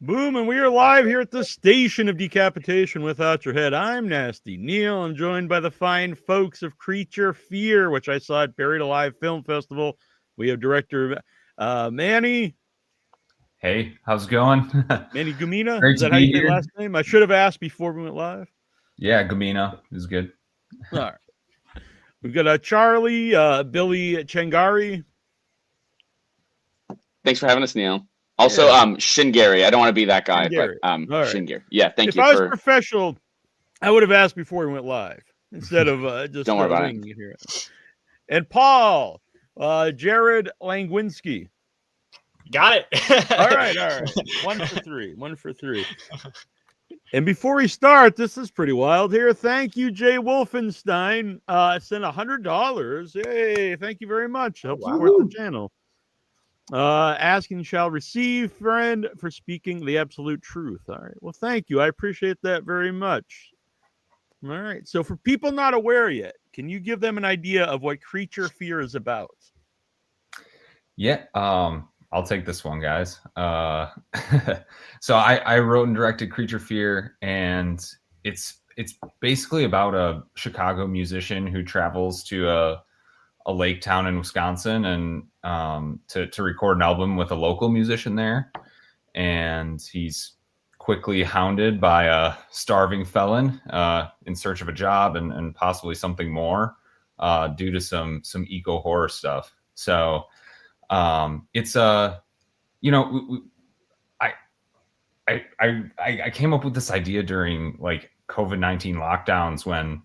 Boom, and we are live here at the station of decapitation without your head. I'm Nasty Neal. I'm joined by the fine folks of Creature Fear, which I saw at Buried Alive Film Festival. We have director Manny. Hey, how's it going? Manny Gumina. Great Is to that how you be say here. last name? I should have asked before we went live. Yeah, Gamina is good. All right. We've got Charlie, Billy Changari. Thanks for having us, Neal. Also, Yeah. Shingary. I don't want to be that guy, Gary. but All right. Shingary. Yeah, thank If you I was for. professional, I would have asked before we went live instead of just Don't worry about winging it here. And Paul, Jared Langwinski. Got it. All right. 1 for 3. And before we start, this is pretty wild here. Thank you, Jay Wolfenstein. Sent $100. Hey, thank you very much. Help support the channel. Asking shall receive, friend, for speaking the absolute truth. All right. Well, thank you. I appreciate that very much. All right. So for people not aware yet, can you give them an idea of what Creature Fear is about? Yeah, I'll take this one, guys. So I wrote and directed Creature Fear, and it's basically about a Chicago musician who travels to a lake town in Wisconsin and to record an album with a local musician there, and he's quickly hounded by a starving felon in search of a job and possibly something more due to some eco horror stuff. So it's I came up with this idea during like COVID-19 lockdowns when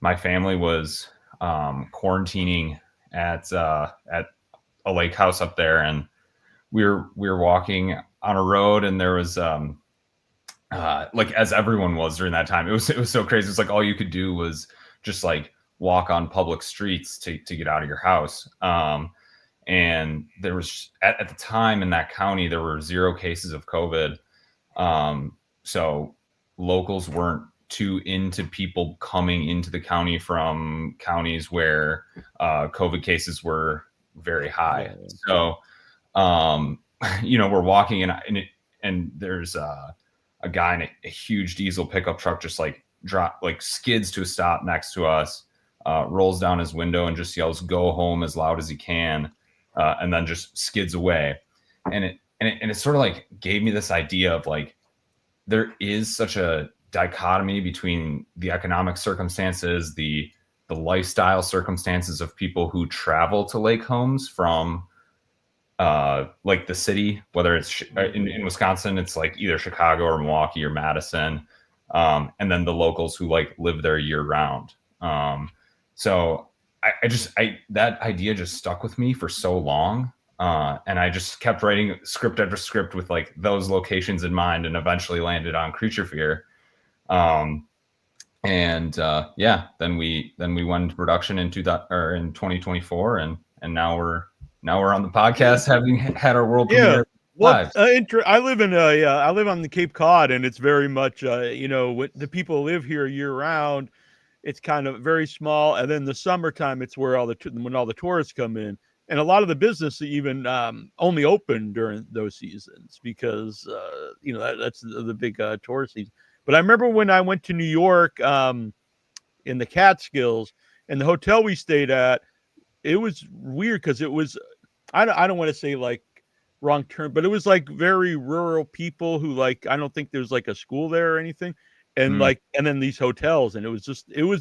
my family was quarantining at a lake house up there, and we were walking on a road, and there was like, as everyone was during that time, it was so crazy. It's like all you could do was just like walk on public streets to get out of your house. And there was at the time in that county, there were 0 cases of COVID. So locals weren't too into people coming into the county from counties where COVID cases were very high. So, we're walking and there's a guy in a huge diesel pickup truck just skids to a stop next to us, rolls down his window and just yells, "Go home," as loud as he can, and then just skids away. And it sort of like gave me this idea of like, there is such a dichotomy between the economic circumstances, the lifestyle circumstances of people who travel to lake homes from like the city, whether it's in Wisconsin, it's like either Chicago or Milwaukee or Madison, and then the locals who like live there year round. So I that idea just stuck with me for so long, and I just kept writing script after script with like those locations in mind, and eventually landed on Creature Fear. Then we went into production in 2024, and now we're on the podcast, having had our world premiere. Well, I live on the Cape Cod, and it's very much the people live here year round. It's kind of very small, and then the summertime, it's where when all the tourists come in, and a lot of the business even only open during those seasons because that's the big tourist season. But I remember when I went to New York in the Catskills, and the hotel we stayed at, it was weird because it was, I don't want to say like wrong term, but it was like very rural people who like, I don't think there's like a school there or anything. And and then these hotels, and it was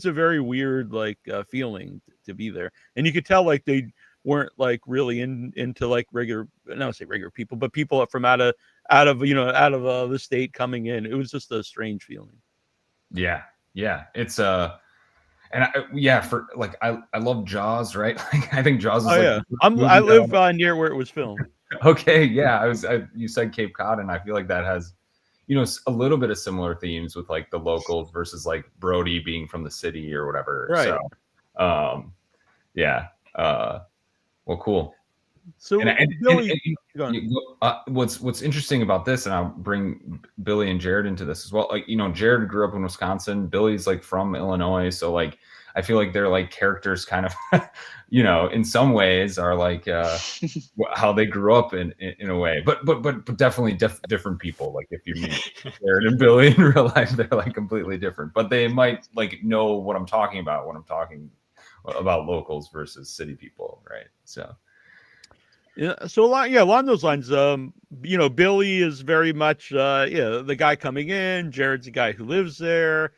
a very weird like feeling to be there. And you could tell like they weren't like really into like regular, I don't say regular people, but people from out of the state coming in. It was just a strange feeling. Yeah. It's for like I love Jaws, right? Like, I think Jaws is I live near where it was filmed. Okay, yeah. You said Cape Cod, and I feel like that has a little bit of similar themes with like the locals versus like Brody being from the city or whatever. Right. So, well, cool. So Billy, what's interesting about this, and I'll bring Billy and Jared into this as well. Like, Jared grew up in Wisconsin. Billy's like from Illinois, so like I feel like they're like characters kind of, in some ways are like how they grew up in a way, but definitely different people. Like if you meet Jared and Billy in real life, they're like completely different, but they might like know what I'm talking about when I'm talking about locals versus city people, right? So Yeah, so along those lines, Billy is very much the guy coming in. Jared's the guy who lives there,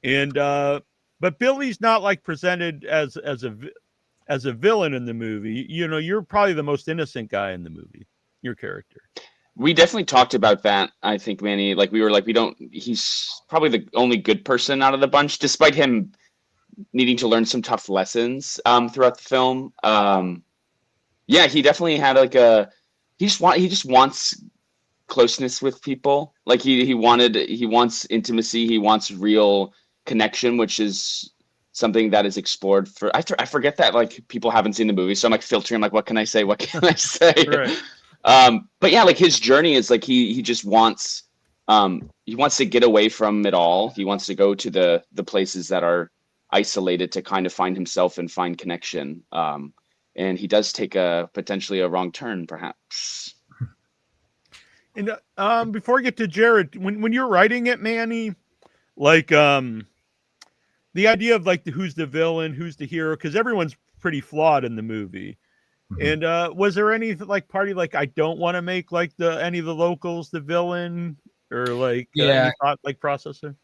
and but Billy's not like presented as a villain in the movie. You're probably the most innocent guy in the movie. Your character. We definitely talked about that. I think, Manny, like we were like, we don't. He's probably the only good person out of the bunch, despite him needing to learn some tough lessons throughout the film. Yeah, he definitely had like he just wants closeness with people. Like he wants intimacy. He wants real connection, which is something that is explored for. I forget that like people haven't seen the movie, so I'm like filtering. I'm like, what can I say? What can I say? Right. But yeah, like his journey is like he just wants to get away from it all. He wants to go to the places that are isolated to kind of find himself and find connection. And he does take potentially a wrong turn, perhaps. And before I get to Jared, when you're writing it, Manny, like the idea of like who's the villain, who's the hero, because everyone's pretty flawed in the movie. Mhm. And was there any like party like I don't want to make like any of the locals the villain, or like Yeah. any thought like processor?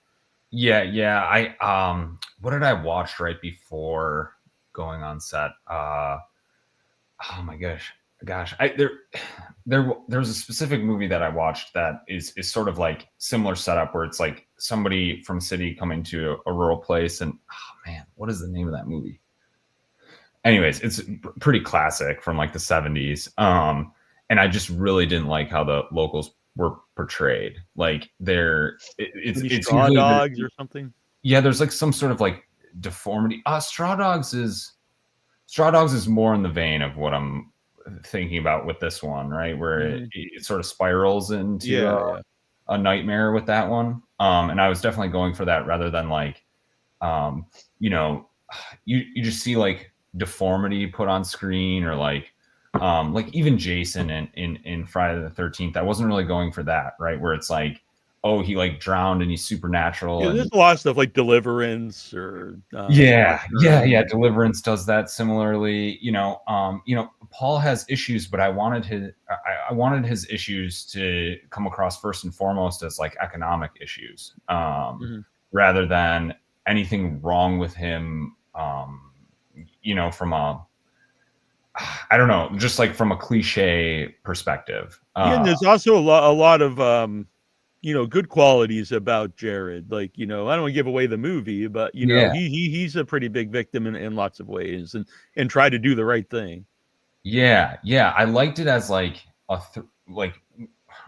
Yeah. I what did I watch right before going on set? Oh my gosh. There's a specific movie that I watched that is sort of like similar setup where it's like somebody from city coming to a rural place, and oh man, what is the name of that movie? Anyways, it's pretty classic from like the 70s. And I just really didn't like how the locals were portrayed. Like it's Straw usually Dogs or something. yeah, there's like some sort of like deformity. Straw Dogs is more in the vein of what I'm thinking about with this one, right? Where it sort of spirals into a nightmare with that one. And I was definitely going for that rather than like, you just see like deformity put on screen, or like even Jason in Friday the 13th. I wasn't really going for that, right? Where it's like, oh, he like drowned and he's supernatural. Yeah, and there's a lot of stuff like Deliverance or yeah. Deliverance does that similarly. Paul has issues, but I wanted his issues to come across first and foremost as like economic issues, rather than anything wrong with him. From a, I don't know, just like from a cliche perspective. And there's also a lot of good qualities about Jared. Like, I don't want to give away the movie, but he's a pretty big victim in lots of ways, and try to do the right thing. Yeah. I liked it as like like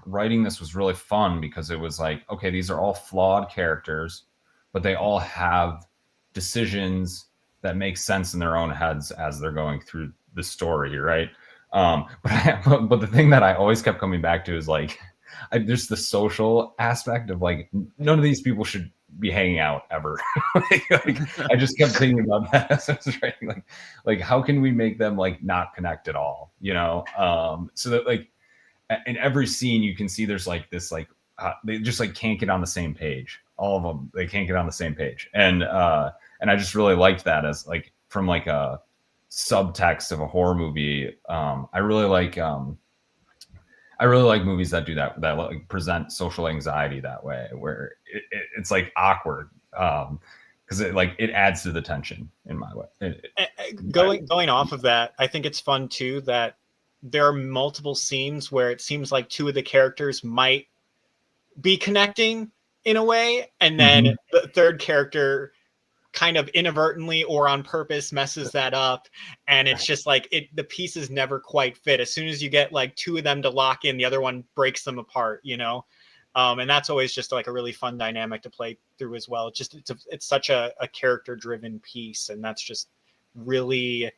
writing this was really fun because it was like, okay, these are all flawed characters, but they all have decisions that make sense in their own heads as they're going through the story, right? But the thing that I always kept coming back to is like, there's the social aspect of like, none of these people should be hanging out ever. I just kept thinking about that as I was writing, like how can we make them like not connect at all, so that like in every scene you can see there's like this like they just like can't get on the same page. All of them, they can't get on the same page, and I just really liked that as like from like a subtext of a horror movie. I really like movies that do that like present social anxiety that way, where it's like awkward, because it adds to the tension in my way. Going off of that, I think it's fun too that there are multiple scenes where it seems like two of the characters might be connecting in a way, and then the third character kind of inadvertently or on purpose messes that up, and it's just like the pieces never quite fit. As soon as you get like two of them to lock in, the other one breaks them apart, and that's always just like a really fun dynamic to play through as well. It's such a character driven piece, and that's just really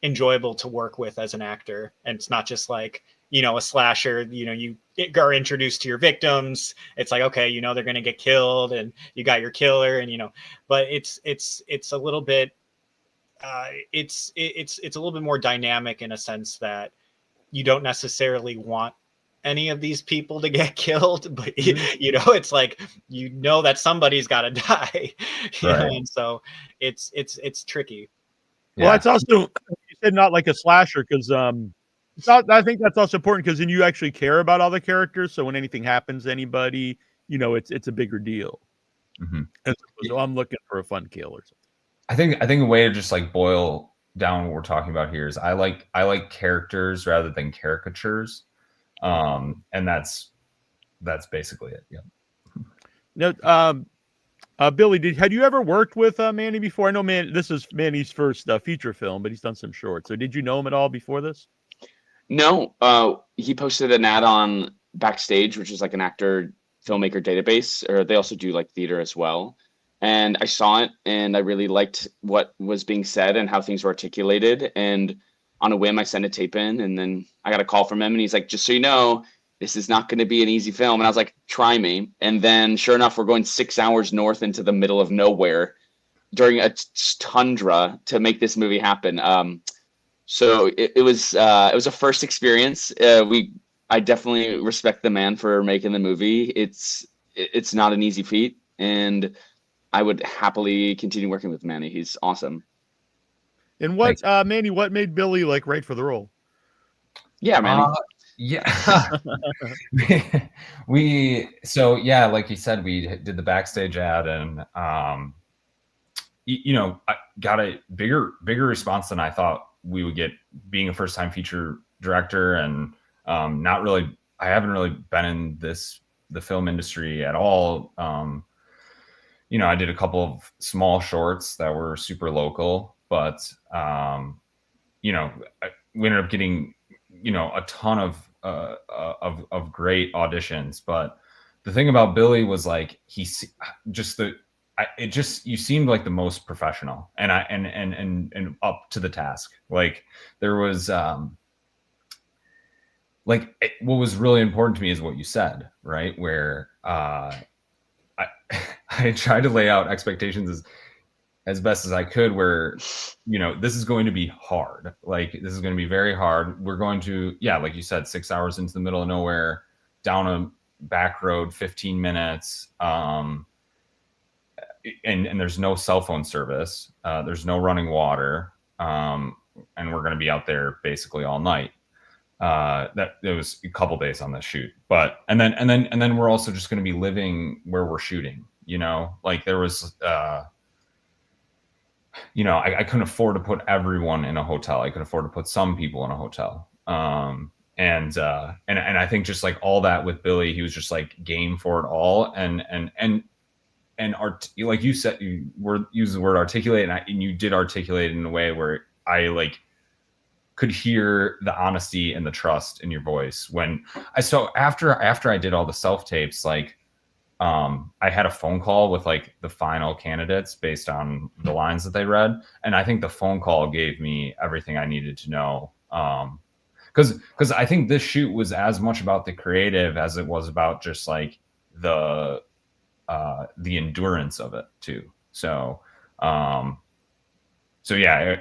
enjoyable to work with as an actor. And it's not just like a slasher, you are introduced to your victims. It's like, okay, they're going to get killed and you got your killer, and but it's a little bit it's a little bit more dynamic in a sense that you don't necessarily want any of these people to get killed, but it's like, that somebody's got to die, Right. and so it's tricky. Well, it's also, you said not like a slasher, because I think that's also important, because then you actually care about all the characters. So when anything happens to anybody, it's a bigger deal. Mm-hmm. As opposed to, I'm looking for a fun kill or something. I think a way to just like boil down what we're talking about here is I like characters rather than caricatures, and that's basically it. Yeah. No, Billy, had you ever worked with Manny before? I know this is Manny's first feature film, but he's done some shorts. So did you know him at all before this? No, he posted an ad on Backstage, which is like an actor filmmaker database, or they also do like theater as well. And I saw it, and I really liked what was being said and how things were articulated. And on a whim, I sent a tape in, and then I got a call from him, and he's like, "Just so you know, this is not going to be an easy film." And I was like, "Try me." And then, sure enough, we're going 6 hours north into the middle of nowhere during a tundra to make this movie happen. So it was a first experience. I definitely respect the man for making the movie. It's not an easy feat, and I would happily continue working with Manny. He's awesome. And what, Manny, what made Billy like right for the role? Yeah, Manny. Yeah. Like you said, we did the Backstage ad, and I got a bigger response than I thought we would get, being a first-time feature director, and I haven't really been in the film industry at all. I did a couple of small shorts that were super local, but we ended up getting a ton of great auditions. But the thing about Billy was like, you seemed like the most professional and up to the task. Like there was what was really important to me is what you said, right? Where I tried to lay out expectations as best as I could, where, this is going to be hard. Like, this is going to be very hard. We're going to, like you said, 6 hours into the middle of nowhere, down a back road, 15 minutes. And there's no cell phone service. There's no running water. And we're going to be out there basically all night. That it was a couple days on the shoot, and then we're also just going to be living where we're shooting. Like there was, I couldn't afford to put everyone in a hotel. I could afford to put some people in a hotel. And I think just like all that with Billy, he was just like game for it all. And like you said, you use the word articulate, and you did articulate it in a way where I like could hear the honesty and the trust in your voice. After I did all the self tapes, like, I had a phone call with like the final candidates based on the lines that they read. And I think the phone call gave me everything I needed to know. Cause I think this shoot was as much about the creative as it was about just like the endurance of it too. So yeah,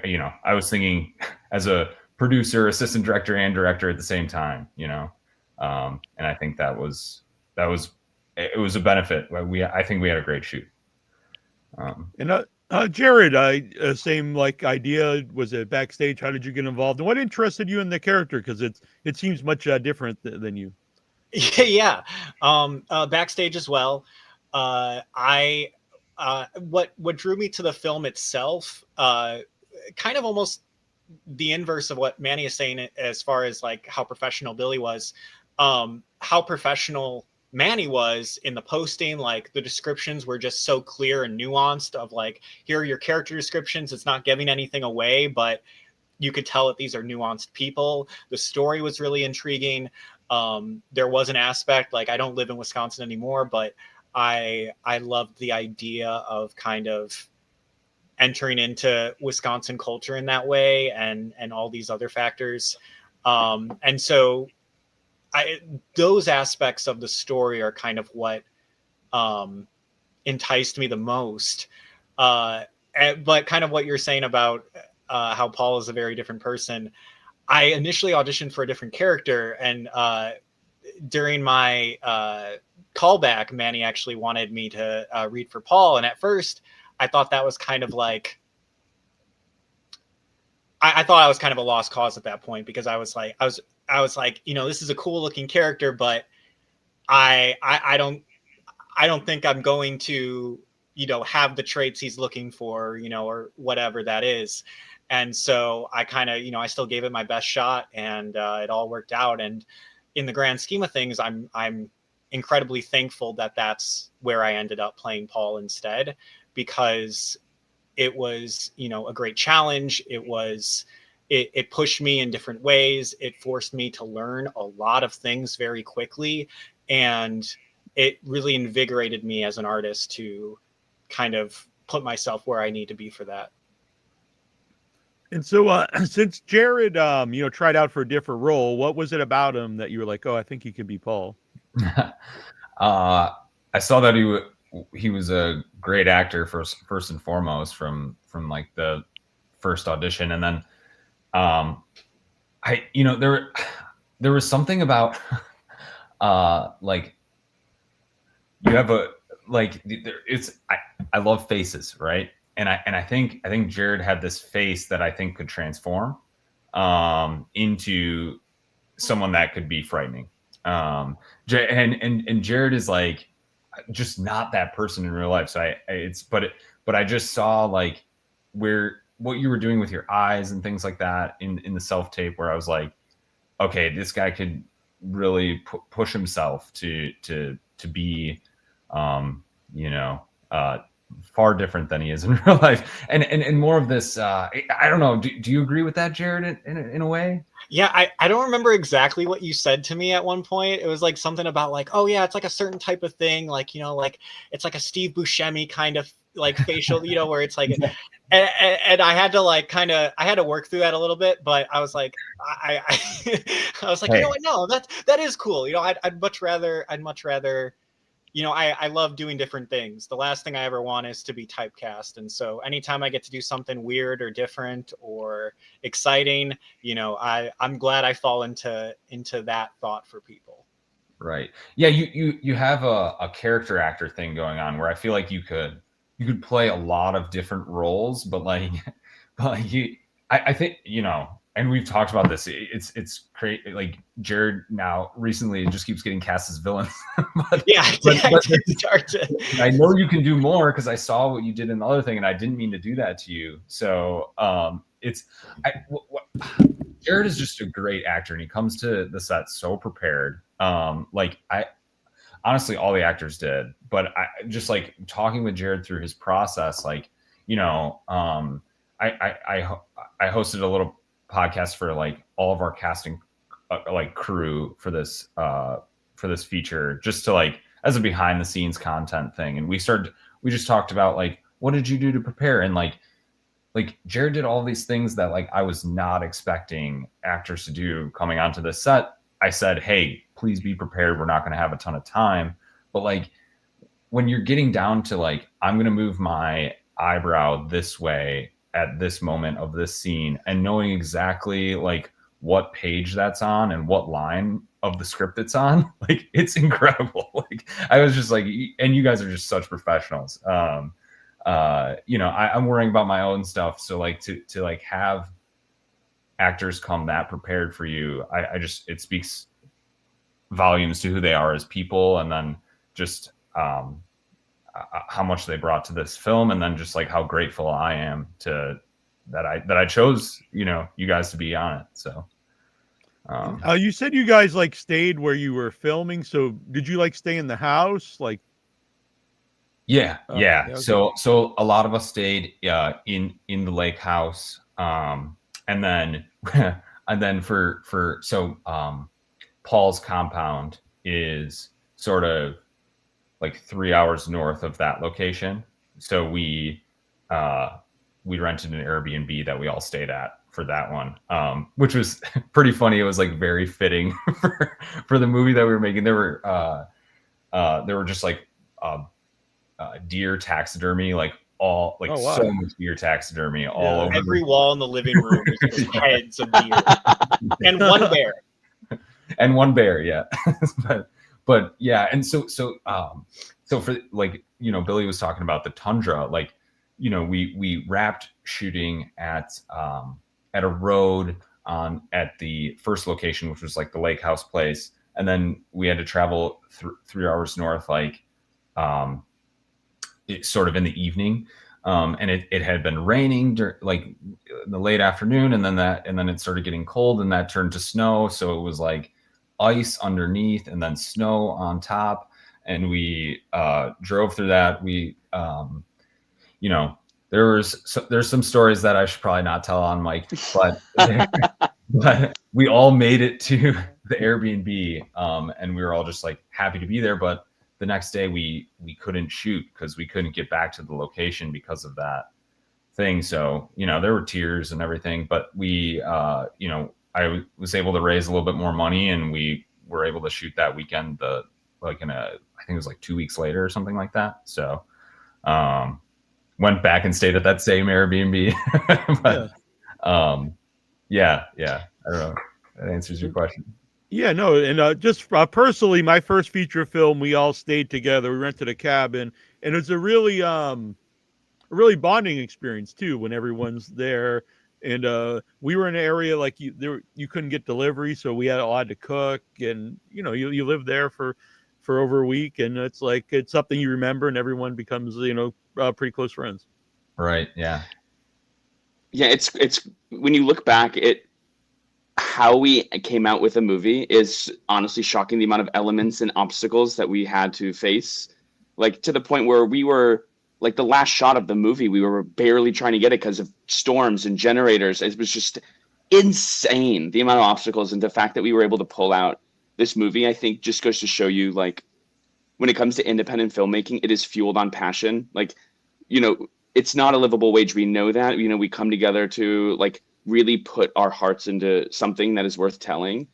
I was thinking as a producer, assistant director, and director at the same time, and I think it was a benefit. I think we had a great shoot. Jared, same like idea. Was it Backstage? How did you get involved? And what interested you in the character? Because it seems much different than you. Yeah, Backstage as well. What drew me to the film itself, kind of almost the inverse of what Manny is saying as far as like how professional Billy was, how professional Manny was in the posting. Like the descriptions were just so clear and nuanced of like, here are your character descriptions. It's not giving anything away, but you could tell that these are nuanced people. The story was really intriguing. There was an aspect, like I don't live in Wisconsin anymore, but I loved the idea of kind of entering into Wisconsin culture in that way, and all these other factors. And so those aspects of the story are kind of what enticed me the most. But kind of what you're saying about how Paul is a very different person. I initially auditioned for a different character, and during my callback, Manny actually wanted me to read for Paul. And at first, I thought that was kind of like, I thought I was kind of a lost cause at that point, because I was like, this is a cool looking character, but I don't think I'm going to, have the traits he's looking for, or whatever that is. And so I kind of, I still gave it my best shot, and it all worked out. And in the grand scheme of things, I'm incredibly thankful that that's where I ended up playing Paul instead, because it was, a great challenge. It pushed me in different ways. It forced me to learn a lot of things very quickly. And it really invigorated me as an artist to kind of put myself where I need to be for that. And so, since Jared, tried out for a different role, what was it about him that you were like, oh, I think he could be Paul? I saw that he was a great actor first and foremost from like the first audition, and then there was something about like you have I love faces, right? And I think Jared had this face that I think could transform into someone that could be frightening. And Jared is like just not that person in real life. So but I just saw like what you were doing with your eyes and things like that in the self-tape, where I was like, okay, this guy could really push himself to be far different than he is in real life, and more of this. I don't know. Do you agree with that, Jared? In a way? Yeah, I don't remember exactly what you said to me at one point. It was like something about like, oh yeah, it's like a certain type of thing, like like it's like a Steve Buscemi kind of like facial, where it's like, and I had to like I had to work through that a little bit, but I was like, I was like, Hey. what? No, that is cool. I'd much rather. I love doing different things. The last thing I ever want is to be typecast. And so anytime I get to do something weird or different or exciting, I'm glad I fall into that thought for people. Right. Yeah. You have a character actor thing going on where I feel like you could play a lot of different roles, but I think, and we've talked about this. It's crazy. Like Jared now recently just keeps getting cast as villains. but I know you can do more because I saw what you did in the other thing, and I didn't mean to do that to you. So Jared is just a great actor, and he comes to the set so prepared. Honestly, all the actors did, but I just like talking with Jared through his process. Like, I hosted a little podcast for like all of our casting crew for this feature, just to like as a behind the scenes content thing. And we just talked about like, what did you do to prepare? And like Jared did all these things that like I was not expecting actors to do coming onto the set. I said, hey, please be prepared. We're not going to have a ton of time. But like when you're getting down to like, I'm going to move my eyebrow this way at this moment of this scene, and knowing exactly like what page that's on and what line of the script it's on, like it's incredible. Like I was just like, and you guys are just such professionals. I'm worrying about my own stuff. So like to like have actors come that prepared for you, it speaks volumes to who they are as people, and then just how much they brought to this film, and then just like how grateful I am that I chose you guys to be on it. So you said you guys like stayed where you were filming, so did you like stay in the house? Like yeah. Okay. So a lot of us stayed in the lake house, and then Paul's compound is sort of like 3 hours north of that location. So we rented an Airbnb that we all stayed at that one, which was pretty funny. It was like very fitting for the movie that we were making. There were just like deer taxidermy, like all like Oh, wow. so much deer taxidermy all over Every wall in the living room was just heads of deer and one bear. and one bear, yeah. but yeah, and so for like, you know, Billy was talking about the tundra, like, you know, we wrapped shooting at a road at the first location, which was like the lake house place, and then we had to travel 3 hours north, like sort of in the evening, and it had been raining like in the late afternoon, and then it started getting cold, and that turned to snow, so it was like ice underneath and then snow on top, and we drove through that. We you know, there's some stories that I should probably not tell on mic, but but we all made it to the Airbnb, and we were all just like happy to be there. But the next day we couldn't shoot because we couldn't get back to the location because of that thing. So, you know, there were tears and everything, but we, you know, I was able to raise a little bit more money, and we were able to shoot that weekend, I think it was like 2 weeks later or something like that. So, went back and stayed at that same Airbnb. But yeah, I don't know if that answers your question. Yeah, no, and just personally, my first feature film, we all stayed together. We rented a cabin, and it was a really bonding experience too when everyone's there. And we were in an area like you couldn't get delivery, so we all had to cook, and you know, you live there for over a week, and it's something you remember, and everyone becomes, you know, pretty close friends. Right. Yeah. Yeah, it's when you look back, how we came out with a movie is honestly shocking, the amount of elements and obstacles that we had to face, like to the point where we were like the last shot of the movie, we were barely trying to get it because of storms and generators. It was just insane, the amount of obstacles, and the fact that we were able to pull out this movie, I think just goes to show you, like, when it comes to independent filmmaking, it is fueled on passion. Like, you know, it's not a livable wage. We know that, you know, we come together to like really put our hearts into something that is worth telling.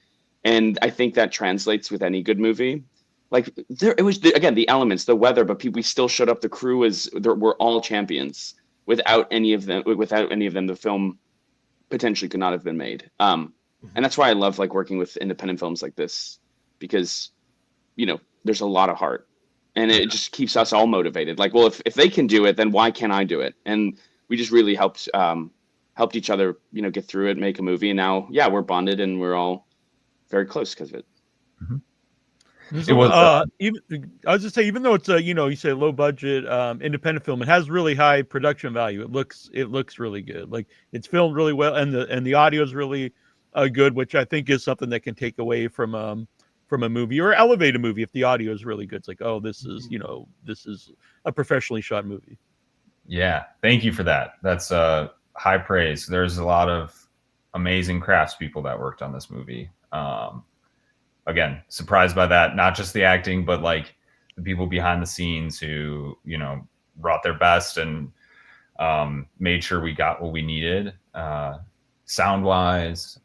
And I think that translates with any good movie. Like it was, again, the elements, the weather, but we still showed up. The crew were all champions. Without any of them, the film potentially could not have been made. And that's why I love like working with independent films like this, because, you know, there's a lot of heart, and it just keeps us all motivated. Like, well, if they can do it, then why can't I do it? And we just really helped each other, you know, get through it, make a movie. And now, yeah, we're bonded, and we're all very close because of it. Mm-hmm. It was I was just saying, even though it's a, you know, you say low budget independent film, it has really high production value. It looks really good. Like, it's filmed really well, and the audio is really good, which I think is something that can take away from a movie, or elevate a movie if the audio is really good. It's like, oh, this is a professionally shot movie. Yeah, thank you for that. That's high praise. There's a lot of amazing craftspeople that worked on this movie. Again, surprised by that. Not just the acting, but like the people behind the scenes who, you know, brought their best and made sure we got what we needed, sound wise,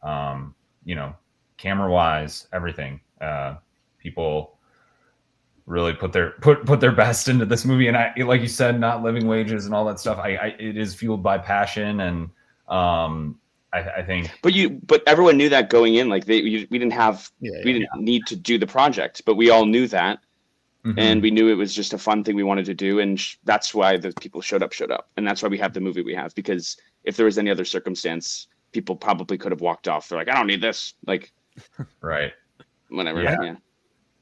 you know, camera wise, everything. People really put their best into this movie, and I, like you said, not living wages and all that stuff. It is fueled by passion, and I think. But everyone knew that going in. Like we didn't need to do the project, but we all knew that, and we knew it was just a fun thing we wanted to do, and that's why the people showed up, and that's why we have the movie we have. Because if there was any other circumstance, people probably could have walked off. They're like, I don't need this. Like, right. Whatever. Yeah.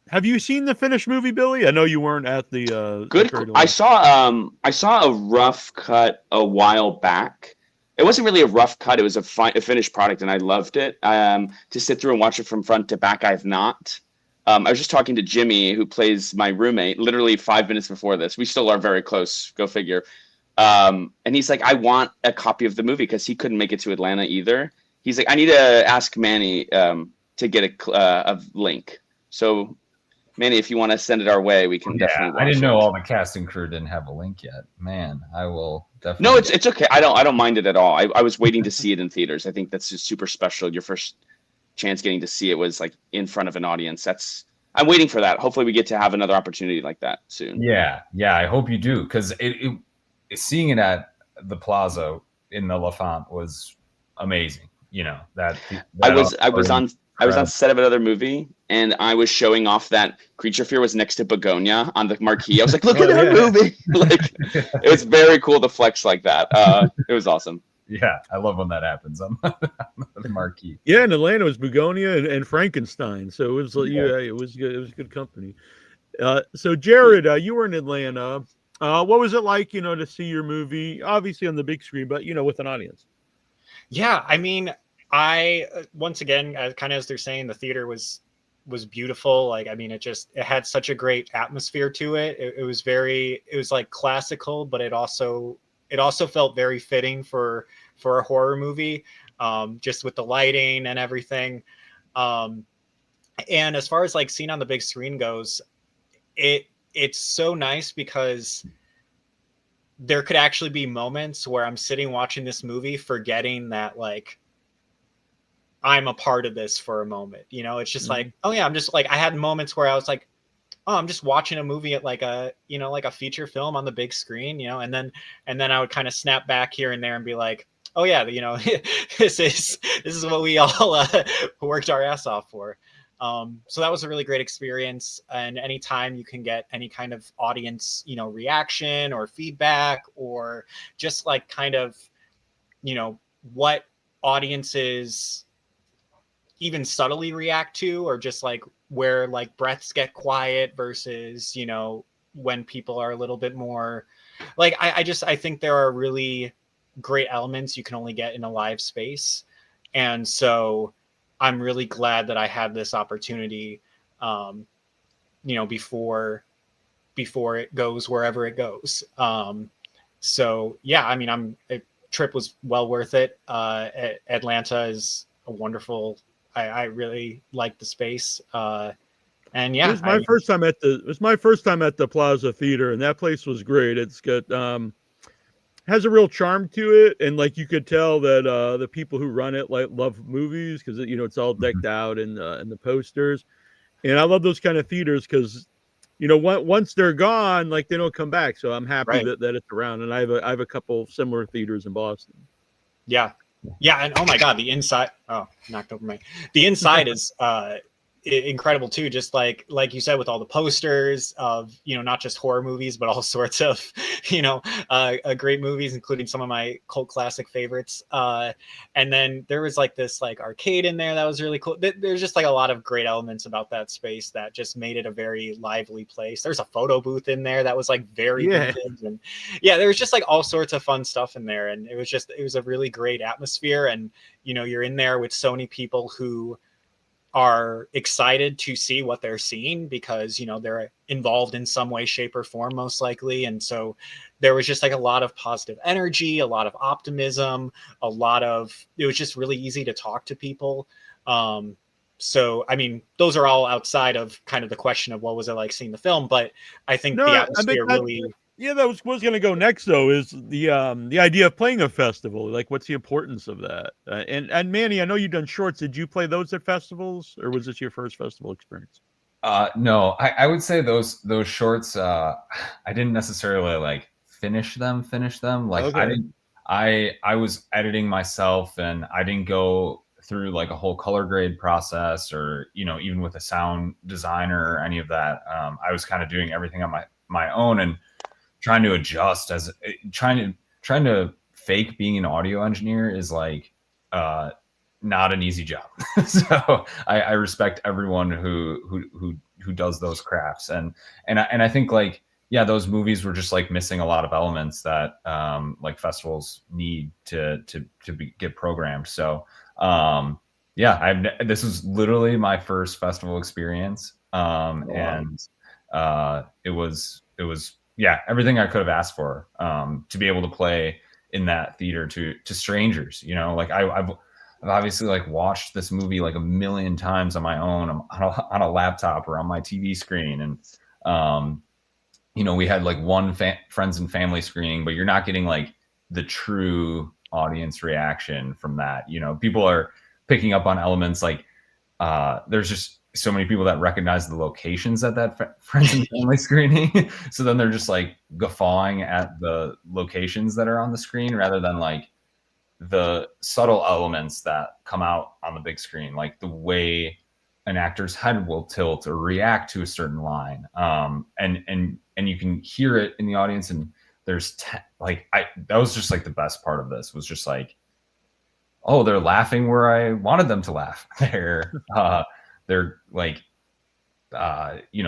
Have you seen the finished movie, Billy? I know you weren't at the. Good. I saw a rough cut a while back. It wasn't really a rough cut. It was a finished product, and I loved it. To sit through and watch it from front to back, I have not. I was just talking to Jimmy, who plays my roommate, literally 5 minutes before this. We still are very close. Go figure. And he's like, I want a copy of the movie, because he couldn't make it to Atlanta either. He's like, I need to ask Manny to get a link. So Manny, if you want to send it our way, we can definitely watch I didn't know it. all the cast and crew didn't have a link yet. Man, I will definitely. No, it's okay. I don't mind it at all. I was waiting to see it in theaters. I think that's just super special. Your first chance getting to see it was like in front of an audience. I'm waiting for that. Hopefully we get to have another opportunity like that soon. Yeah, I hope you do, because seeing it at the Plaza in the L'Enfant was amazing. You know that I was on set of another movie, and I was showing off that Creature Fear was next to Begonia on the marquee. I was like, "Look at that movie!" Like, it was very cool to flex like that. It was awesome. Yeah, I love when that happens on the marquee. Yeah, in Atlanta it was Begonia and Frankenstein, so it was it was good. It was good company. So Jared, you were in Atlanta. What was it like, to see your movie, obviously on the big screen, but with an audience? Yeah, I mean, I once again, kind of as they're saying, the theater was beautiful. Like, I mean, it had such a great atmosphere to it. It was like classical, but it also felt very fitting for a horror movie, just with the lighting and everything. And as far as like seeing on the big screen goes, it's so nice because there could actually be moments where I'm sitting watching this movie, forgetting that like I'm a part of this for a moment. It's just like, oh yeah, I'm just like, I had moments where I was like, oh, I'm just watching a movie at like a feature film on the big screen, and then I would kind of snap back here and there and be like, oh yeah, this is what we all worked our ass off for. So that was a really great experience. And anytime you can get any kind of audience, reaction or feedback, or just like kind of, what audiences even subtly react to, or just like where like breaths get quiet versus, when people are a little bit more like, I think there are really great elements you can only get in a live space. And so I'm really glad that I had this opportunity, before it goes wherever it goes. So yeah, I mean, trip was well worth it. Atlanta is a wonderful, I really like the space. And yeah, it was my first time at the Plaza Theater, and that place was great. It's got has a real charm to it, and like you could tell that the people who run it like love movies, because it's all decked out in the posters, and I love those kind of theaters because once they're gone, like they don't come back. So I'm happy that it's around, and I have a couple similar theaters in Boston. Yeah, and oh my god, the inside! Oh, knocked over the inside is incredible too, just like you said, with all the posters of not just horror movies but all sorts of great movies, including some of my cult classic favorites, and then there was like this like arcade in there that was really cool. There's just like a lot of great elements about that space that just made it a very lively place. There's a photo booth in there that was like very vintage, and there was just like all sorts of fun stuff in there, and it was a really great atmosphere. And you're in there with so many people who are excited to see what they're seeing because they're involved in some way, shape, or form, most likely. And so there was just like a lot of positive energy, a lot of optimism, it was just really easy to talk to people. So I mean, those are all outside of kind of the question of what was it like seeing the film, but I think the atmosphere really. Yeah, that was going to go next, though, is the idea of playing a festival. Like, what's the importance of that? And Manny, I know you've done shorts. Did you play those at festivals, or was this your first festival experience? No, I would say those shorts. I didn't necessarily like finish them. Like, okay. I was editing myself, and I didn't go through like a whole color grade process, or even with a sound designer or any of that. I was kind of doing everything on my own, and trying to adjust trying to fake being an audio engineer is like not an easy job. So I respect everyone who does those crafts, and I think like, yeah, those movies were just like missing a lot of elements that like festivals need to get programmed. So this was literally my first festival experience, and it was everything I could have asked for, to be able to play in that theater to strangers. Like I've I've obviously like watched this movie like a million times on my own on a laptop or on my TV screen. And, we had like one friends and family screening, but you're not getting like the true audience reaction from that. People are picking up on elements like there's just so many people that recognize the locations at that friends and family screening. So then they're just like guffawing at the locations that are on the screen rather than like the subtle elements that come out on the big screen, like the way an actor's head will tilt or react to a certain line. And you can hear it in the audience. And there's that was just like the best part of this was just like, oh, they're laughing where I wanted them to laugh. They're like,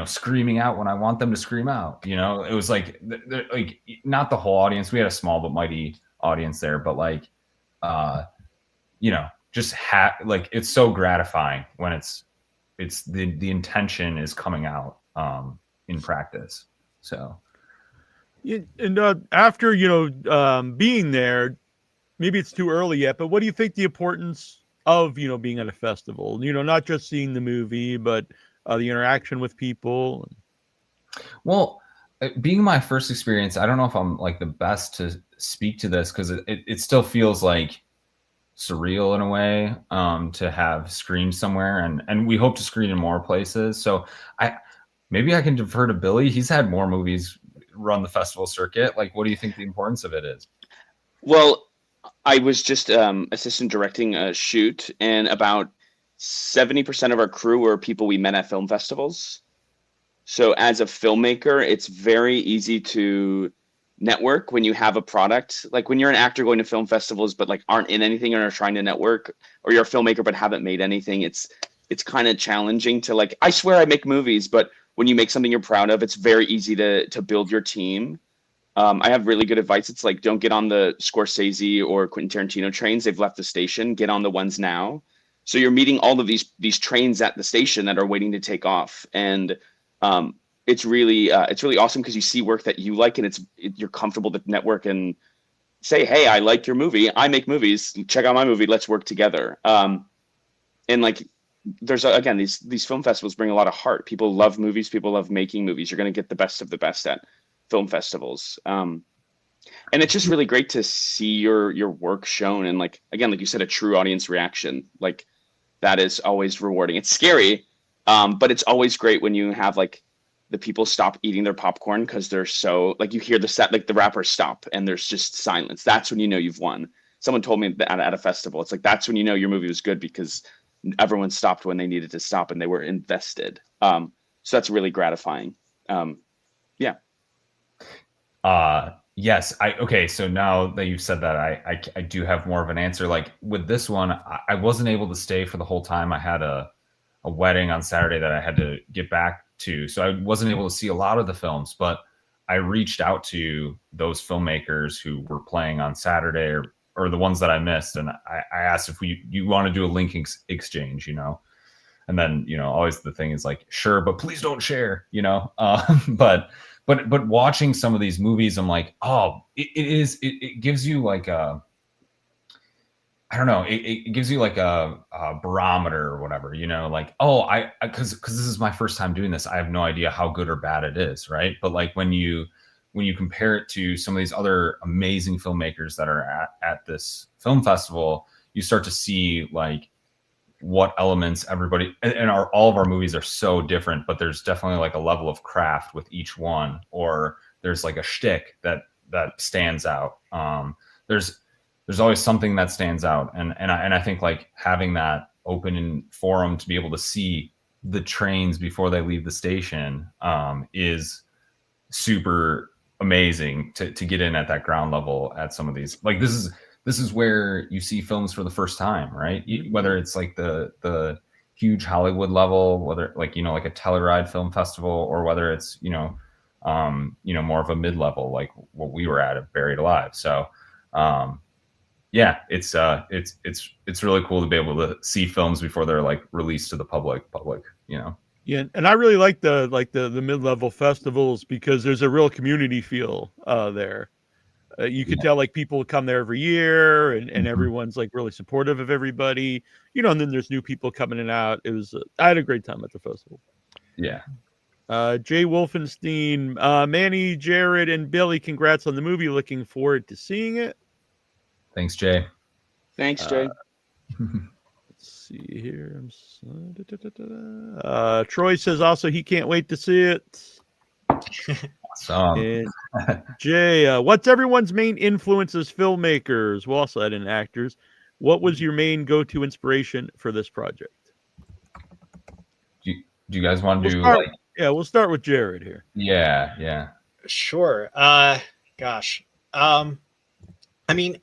screaming out when I want them to scream out. It was like not the whole audience. We had a small but mighty audience there, but like, just like it's so gratifying when it's the intention is coming out in practice. So, yeah, and after being there, maybe it's too early yet, but what do you think the importance of being at a festival? Not just seeing the movie, but the interaction with people. Well, being my first experience, I don't know if I'm like the best to speak to this because it still feels like surreal in a way to have screened somewhere, and we hope to screen in more places. So maybe I can defer to Billy. He's had more movies run the festival circuit. Like, what do you think the importance of it is? Well, I was just assistant directing a shoot, and about 70% of our crew were people we met at film festivals. So as a filmmaker, it's very easy to network when you have a product. Like when you're an actor going to film festivals but like aren't in anything and are trying to network, or you're a filmmaker but haven't made anything, it's kind of challenging to like, I swear I make movies, but when you make something you're proud of, it's very easy to build your team. I have really good advice. It's like, don't get on the Scorsese or Quentin Tarantino trains. They've left the station. Get on the ones now. So you're meeting all of these trains at the station that are waiting to take off. And it's really awesome because you see work that you like, and you're comfortable to network and say, hey, I like your movie. I make movies. Check out my movie. Let's work together. And like, there's again, these film festivals bring a lot of heart. People love movies. People love making movies. You're going to get the best of the best at film festivals. And it's just really great to see your work shown. And like, again, like you said, a true audience reaction, like that is always rewarding. It's scary, but it's always great when you have like the people stop eating their popcorn because they're so like, you hear the set, like the rappers stop and there's just silence. That's when you know you've won. Someone told me that at a festival, it's like, that's when you know your movie was good because everyone stopped when they needed to stop and they were invested. So that's really gratifying. Yeah. Yes. Okay. So now that you've said that, I do have more of an answer. Like with this one, I wasn't able to stay for the whole time. I had a wedding on Saturday that I had to get back to. So I wasn't able to see a lot of the films, but I reached out to those filmmakers who were playing on Saturday or the ones that I missed. And I asked if you want to do a link exchange, and then, always the thing is like, sure, but please don't share, but watching some of these movies, I'm like, oh, it gives you like I don't know, it gives you like a barometer or whatever, like, oh, because this is my first time doing this. I have no idea how good or bad it is. Right. But like when you compare it to some of these other amazing filmmakers that are at this film festival, you start to see like what elements everybody and all of our movies are so different, but there's definitely like a level of craft with each one, or there's like a shtick that stands out. There's always something that stands out, and I think like having that open forum to be able to see the trains before they leave the station is super amazing to get in at that ground level at some of these. Like this is where you see films for the first time, right? Whether it's like the huge Hollywood level, whether like, like a Telluride Film Festival, or whether it's, more of a mid-level, like what we were at Buried Alive. So, yeah, it's really cool to be able to see films before they're like released to the public, Yeah, and I really like the mid-level festivals because there's a real community feel there. You could tell like people come there every year, and everyone's like really supportive of everybody, and then there's new people coming in and out. It was I had a great time at the festival. Yeah. Jay Wolfenstein, Manny, Jared, and Billy, congrats on the movie. Looking forward to seeing it. Thanks, Jay. Thanks, Jay. Let's see here. Troy says also he can't wait to see it. Awesome. And Jay, what's everyone's main influence as filmmakers? Well said, and actors. What was your main go-to inspiration for this project? Do you guys want to we'll start with Jared here. Yeah. Sure. Gosh. I mean,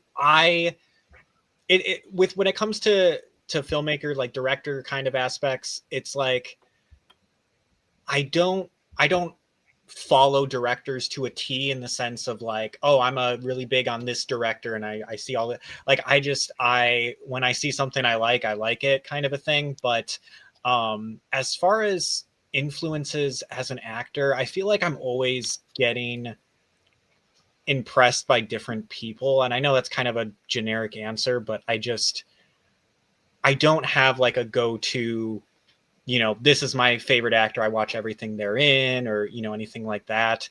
with when it comes to filmmaker, like director kind of aspects, it's like I don't follow directors to a T in the sense of like, oh, I'm a really big on this director and I see all that. Like when I see something I like it kind of a thing. But as far as influences as an actor, I feel like I'm always getting impressed by different people. And I know that's kind of a generic answer, but I don't have like a go-to, this is my favorite actor, I watch everything they're in, or, anything like that.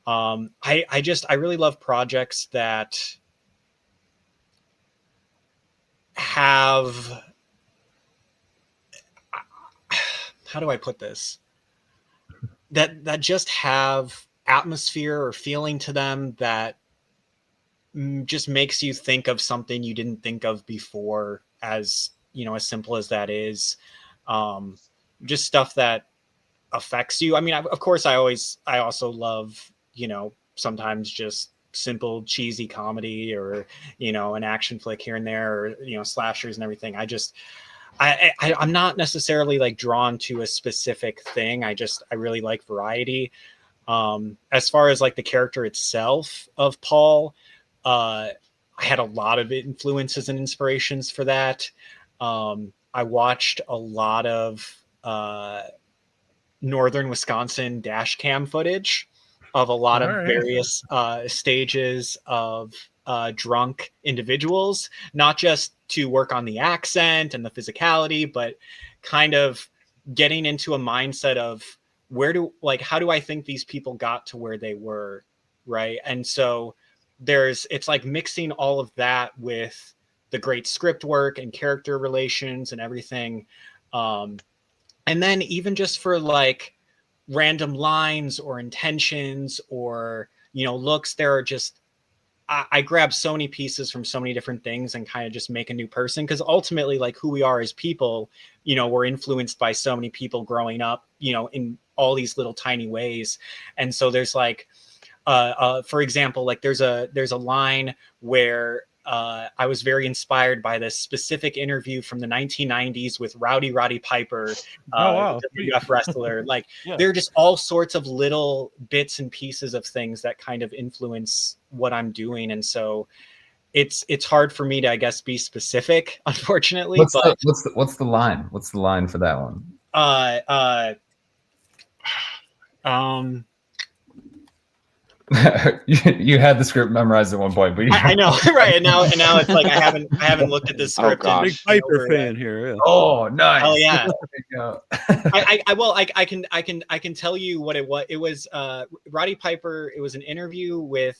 I really love projects that have, how do I put this? That just have atmosphere or feeling to them that just makes you think of something you didn't think of before, as as simple as that is. Just stuff that affects you. I mean, of course I also love, sometimes just simple cheesy comedy, or an action flick here and there, or slashers and everything. I'm not necessarily like drawn to a specific thing. I really like variety. As far as like the character itself of Paul, I had a lot of influences and inspirations for that. I watched a lot of northern Wisconsin dash cam footage of a lot of various stages of drunk individuals, not just to work on the accent and the physicality, but kind of getting into a mindset of how do I think these people got to where they were, right? And so it's like mixing all of that with the great script work and character relations and everything. And then even just for like random lines or intentions or, looks, there are just, I grab so many pieces from so many different things and kind of just make a new person. Cause ultimately, like who we are as people, we're influenced by so many people growing up, in all these little tiny ways. And so there's like, for example, like there's a line where I was very inspired by this specific interview from the 1990s with Roddy Piper, WWF wrestler. Like there are just all sorts of little bits and pieces of things that kind of influence what I'm doing. And so it's hard for me to, I guess, be specific, unfortunately. What's the line? What's the line for that one? You had the script memorized at one point, but I know, right? And now it's like I haven't looked at this script. Oh, big Piper fan here. Yeah. Oh, nice. Oh yeah. I can tell you what it was. It was Roddy Piper. It was an interview with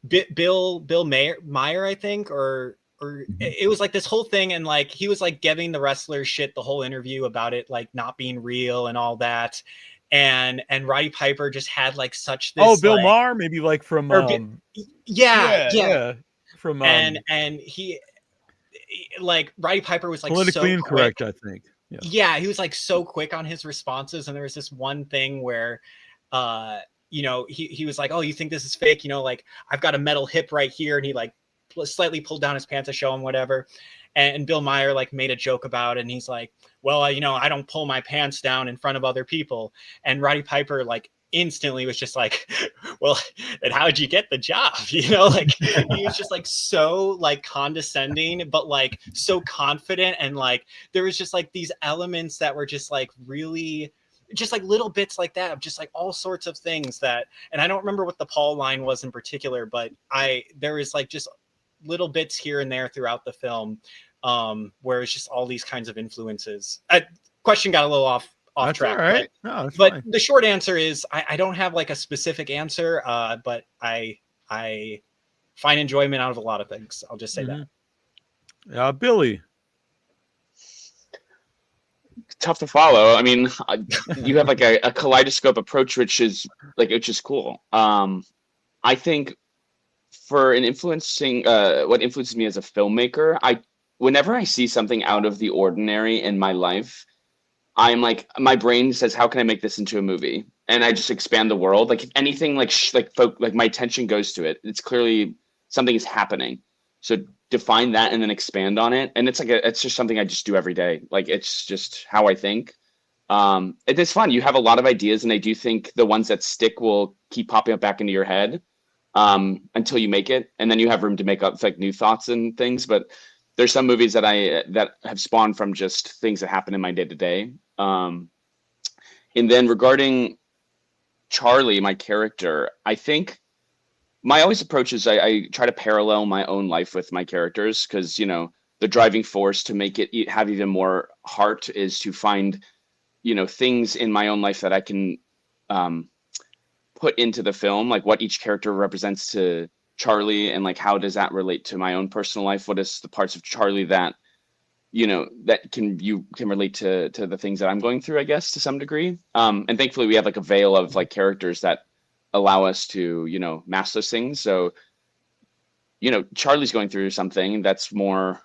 Bill Meyer, I think, or it was like this whole thing, and like he was like giving the wrestlers shit the whole interview about it like not being real and all that, and Roddy Piper just had like such this Bill like, Maher, maybe like from yeah from and he like Roddy Piper was like politically so incorrect, quick. I think. Yeah, he was like so quick on his responses, and there was this one thing where he was like, oh, you think this is fake, like I've got a metal hip right here, and he like slightly pulled down his pants to show him whatever, and Bill Meyer like made a joke about it, and he's like, well, I don't pull my pants down in front of other people, and Roddy Piper like instantly was just like, well, and how'd you get the job? Like he was just like so like condescending, but like so confident, and like there was just like these elements that were just like really just like little bits like that of just like all sorts of things that, and I don't remember what the Paul line was in particular, but there is like just little bits here and there throughout the film, where it's just all these kinds of influences. Question got a little off That's track, all right. No, that's but fine. the short answer is I don't have like a specific answer, but I find enjoyment out of a lot of things. I'll just say that. Billy. Tough to follow. I mean, you have like a kaleidoscope approach, which is cool. I think for an influencing, what influences me as a filmmaker, whenever I see something out of the ordinary in my life, I'm like, my brain says, how can I make this into a movie? And I just expand the world. Like if anything, like my attention goes to it. It's clearly something is happening. So define that and then expand on it. And it's just something I just do every day. Like it's just how I think. It is fun. You have a lot of ideas, and I do think the ones that stick will keep popping up back into your head until you make it, and then you have room to make up like new thoughts and things. But there's some movies that have spawned from just things that happen in my day to day. And then regarding Charlie, my character, I think my always approach is I try to parallel my own life with my characters, because the driving force to make it have even more heart is to find things in my own life that I can put into the film, like what each character represents to Charlie, and like how does that relate to my own personal life? What is the parts of Charlie that you can relate to the things that I'm going through, I guess, to some degree. And thankfully we have like a veil of like characters that allow us to mask those things. So Charlie's going through something that's more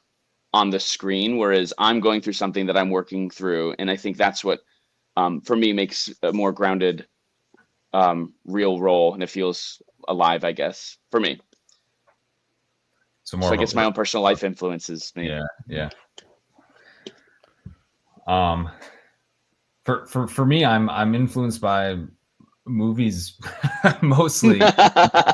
on the screen, whereas I'm going through something that I'm working through, and I think that's what for me makes a more grounded real role, and it feels alive, I guess, for me. So I guess my own personal life influences me. Yeah. For me, I'm influenced by movies mostly. I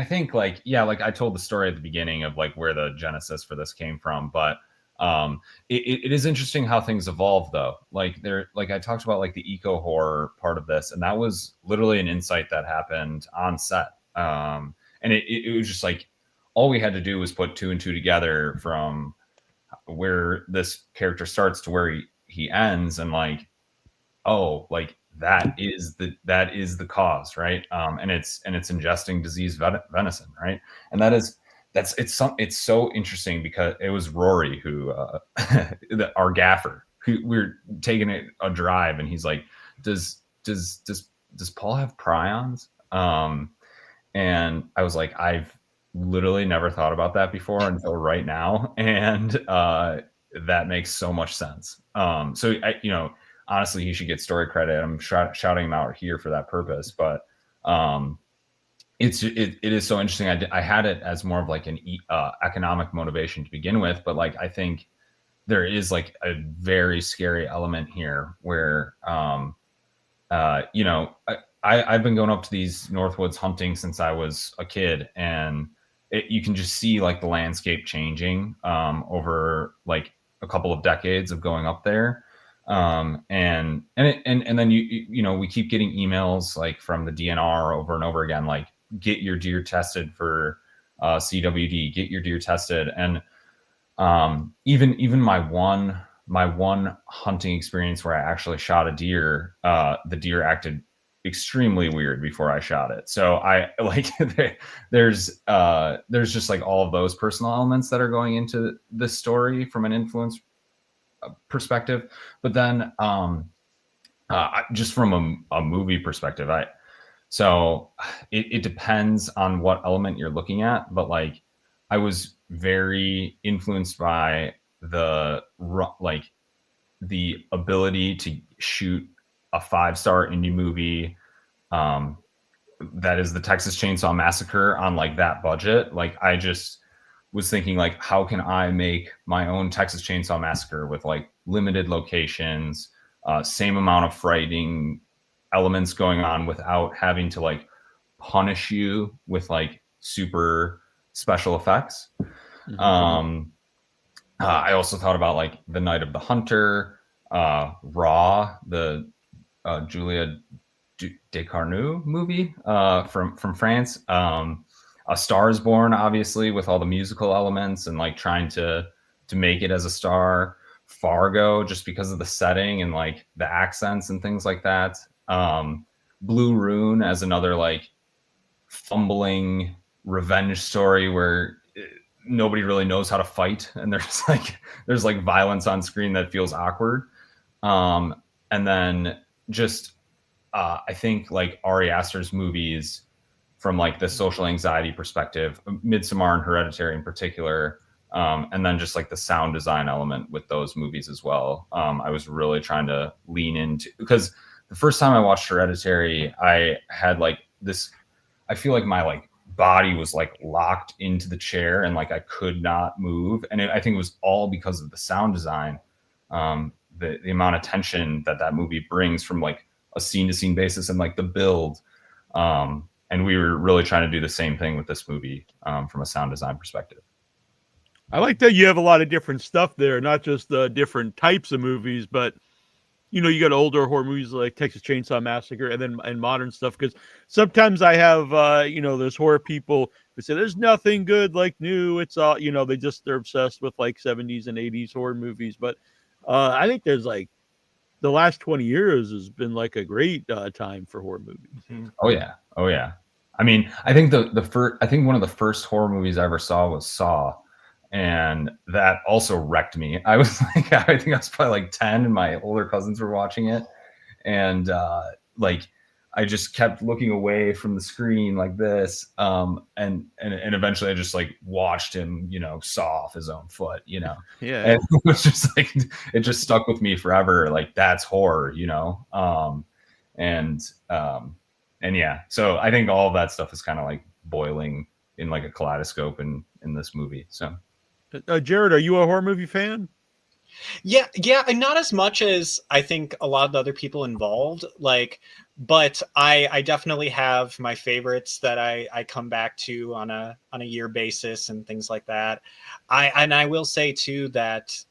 think like I told the story at the beginning of like where the genesis for this came from, but it is interesting how things evolve though. Like I talked about like the eco horror part of this, and that was literally an insight that happened on set. And it was just like all we had to do was put two and two together from where this character starts to where he ends, and like, oh, like that is the cause, right? And it's ingesting diseased venison, right? And it's so interesting because it was Rory who our gaffer, who we were taking a drive, and he's like, does Paul have prions? And I was like, I've literally never thought about that before until right now, and that makes so much sense. So honestly, he should get story credit. I'm shouting him out here for that purpose, but it is so interesting. I had it as more of like an economic motivation to begin with, but like I think there is like a very scary element here where I've been going up to these Northwoods hunting since I was a kid, and you can just see like the landscape changing over like a couple of decades of going up there. And then we keep getting emails like from the DNR over and over again, like get your deer tested for CWD, get your deer tested. And even my one hunting experience where I actually shot a deer, the deer acted extremely weird before I shot it. So I like there's just like all of those personal elements that are going into this story from an influence perspective. But then just from a movie perspective, it depends on what element you're looking at, but like I was very influenced by the ability to shoot a 5-star indie movie that is the Texas Chainsaw Massacre on like that budget. Like I just was thinking like, how can I make my own Texas Chainsaw Massacre with like limited locations, same amount of frightening elements going on without having to like punish you with like super special effects. Mm-hmm. I also thought about like The Night of the Hunter, Raw, the Julia Decarnu movie from France. A Star is Born, obviously, with all the musical elements and like trying to make it as a star. Fargo, just because of the setting and like the accents and things like that. Blue Rune as another like fumbling revenge story where nobody really knows how to fight, and there's like violence on screen that feels awkward. And then just I think like Ari Aster's movies from like the social anxiety perspective, Midsommar and Hereditary in particular, and then just like the sound design element with those movies as well. I was really trying to lean into, because the first time I watched Hereditary, I had like this, I feel like my like body was like locked into the chair and like I could not move. And I think it was all because of the sound design. The amount of tension that movie brings from like a scene to scene basis and like the build. And we were really trying to do the same thing with this movie from a sound design perspective. I like that you have a lot of different stuff there, not just different types of movies, but you got older horror movies like Texas Chainsaw Massacre, and modern stuff. Because sometimes I have there's horror people who say there's nothing good like new. It's all they're obsessed with like 70s and 80s horror movies. But I think there's like the last 20 years has been like a great time for horror movies. Mm-hmm. Oh yeah. I mean, I think I think one of the first horror movies I ever saw was Saw, and that also wrecked me. I was like, I think I was probably like 10, and my older cousins were watching it, and like I just kept looking away from the screen like this, and eventually I just like watched him, saw off his own foot, Yeah. And it was just like, it just stuck with me forever. Like, that's horror, and yeah, so I think all of that stuff is kind of like boiling in like a kaleidoscope in this movie. So, Jared, are you a horror movie fan? Yeah, and not as much as I think a lot of the other people involved. But I definitely have my favorites that I come back to on a year basis and things like that. I will say too that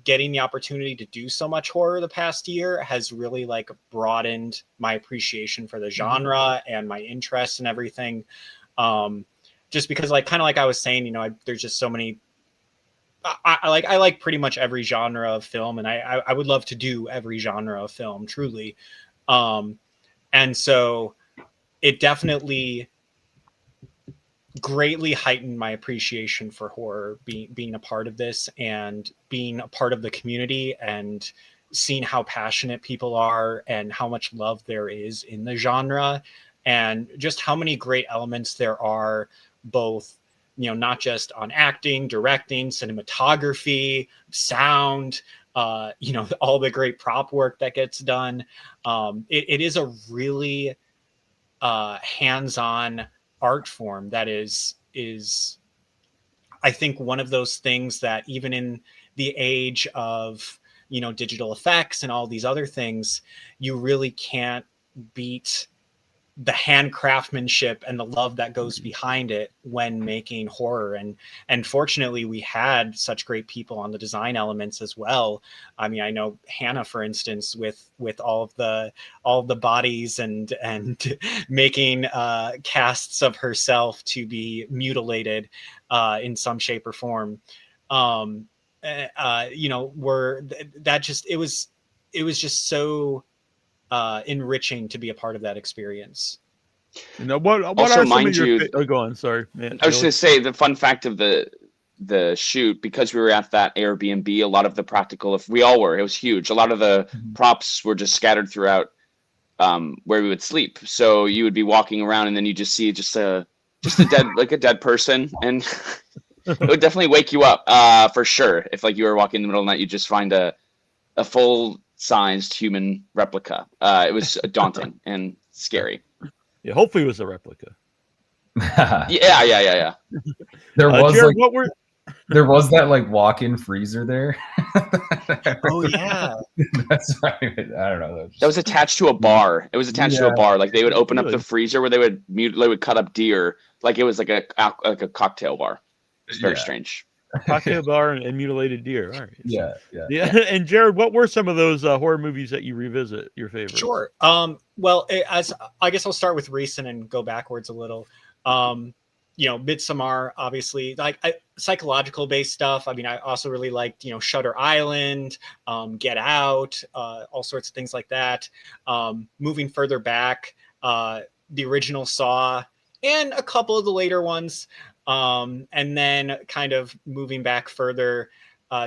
getting the opportunity to do so much horror the past year has really like broadened my appreciation for the genre and my interest and everything. Just because like kind of like I was saying, there's just so many. I like pretty much every genre of film, and I would love to do every genre of film truly. And so it definitely greatly heightened my appreciation for horror, being a part of this and being a part of the community and seeing how passionate people are and how much love there is in the genre and just how many great elements there are, both, not just on acting, directing, cinematography, sound, all the great prop work that gets done. It is a really hands-on art form that is I think one of those things that even in the age of digital effects and all these other things, you really can't beat the hand craftsmanship and the love that goes behind it when making horror. And fortunately we had such great people on the design elements as well. I mean, I know Hannah, for instance, with all of the bodies and making casts of herself to be mutilated in some shape or form. It was just so enriching to be a part of that experience. What Also, are some mind of your you, go on, sorry, man. I was going to say the fun fact of the shoot, because we were at that Airbnb, a lot of the practical, if we all were, it was huge. A lot of the props were just scattered throughout where we would sleep. So you would be walking around and then you just see just a dead, like a dead person, and it would definitely wake you up for sure. If like you were walking in the middle of the night, you just find a full sized human replica. It was daunting and scary. Yeah, hopefully it was a replica. Yeah. There was Jared, there was that like walk-in freezer there. Oh yeah. That's right. I don't know. That was attached to a bar. It was attached to a bar. Like they would open up the freezer where they would cut up deer. Like it was like a cocktail bar. It's very strange. Cocktail bar and mutilated deer. All right. Yeah. Yeah. And Jared, what were some of those horror movies that you revisit? Your favorites? Sure. Well, as I guess I'll start with recent and go backwards a little. Midsommar, obviously, like psychological based stuff. I mean, I also really liked, Shutter Island, Get Out, all sorts of things like that. Moving further back, the original Saw, and a couple of the later ones. And then kind of moving back further,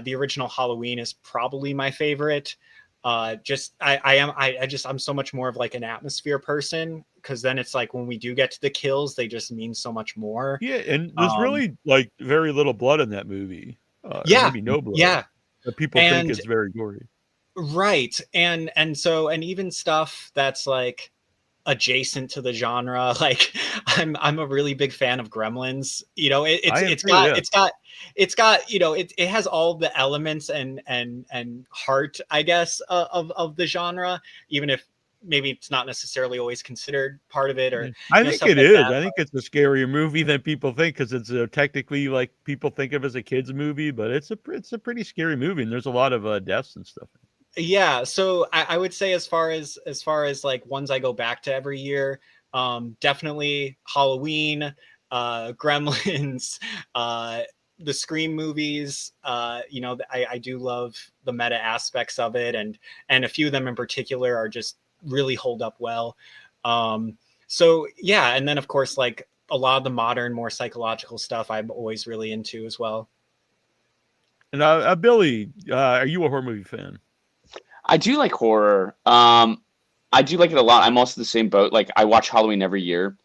the original Halloween is probably my favorite. I'm so much more of like an atmosphere person, because then it's like when we do get to the kills, they just mean so much more. Yeah, and there's really like very little blood in that movie. Yeah, maybe no blood. Yeah, but people think it's very gory. Right, and even stuff that's like adjacent to the genre, like I'm a really big fan of Gremlins. It's got it has all the elements and heart, I guess, of the genre, even if maybe it's not necessarily always considered part of it. Or I think it is. I think it's a scarier movie than people think, because it's technically like people think of as a kids movie, but it's a pretty scary movie, and there's a lot of deaths and stuff. Yeah, so I would say as far as like ones I go back to every year, definitely Halloween, Gremlins, the Scream movies. I do love the meta aspects of it, and a few of them in particular are just really hold up well. So yeah, and then of course, like a lot of the modern, more psychological stuff I'm always really into as well. And Billy, are you a horror movie fan? I do like horror. I do like it a lot. I'm also the same boat. Like, I watch Halloween every year.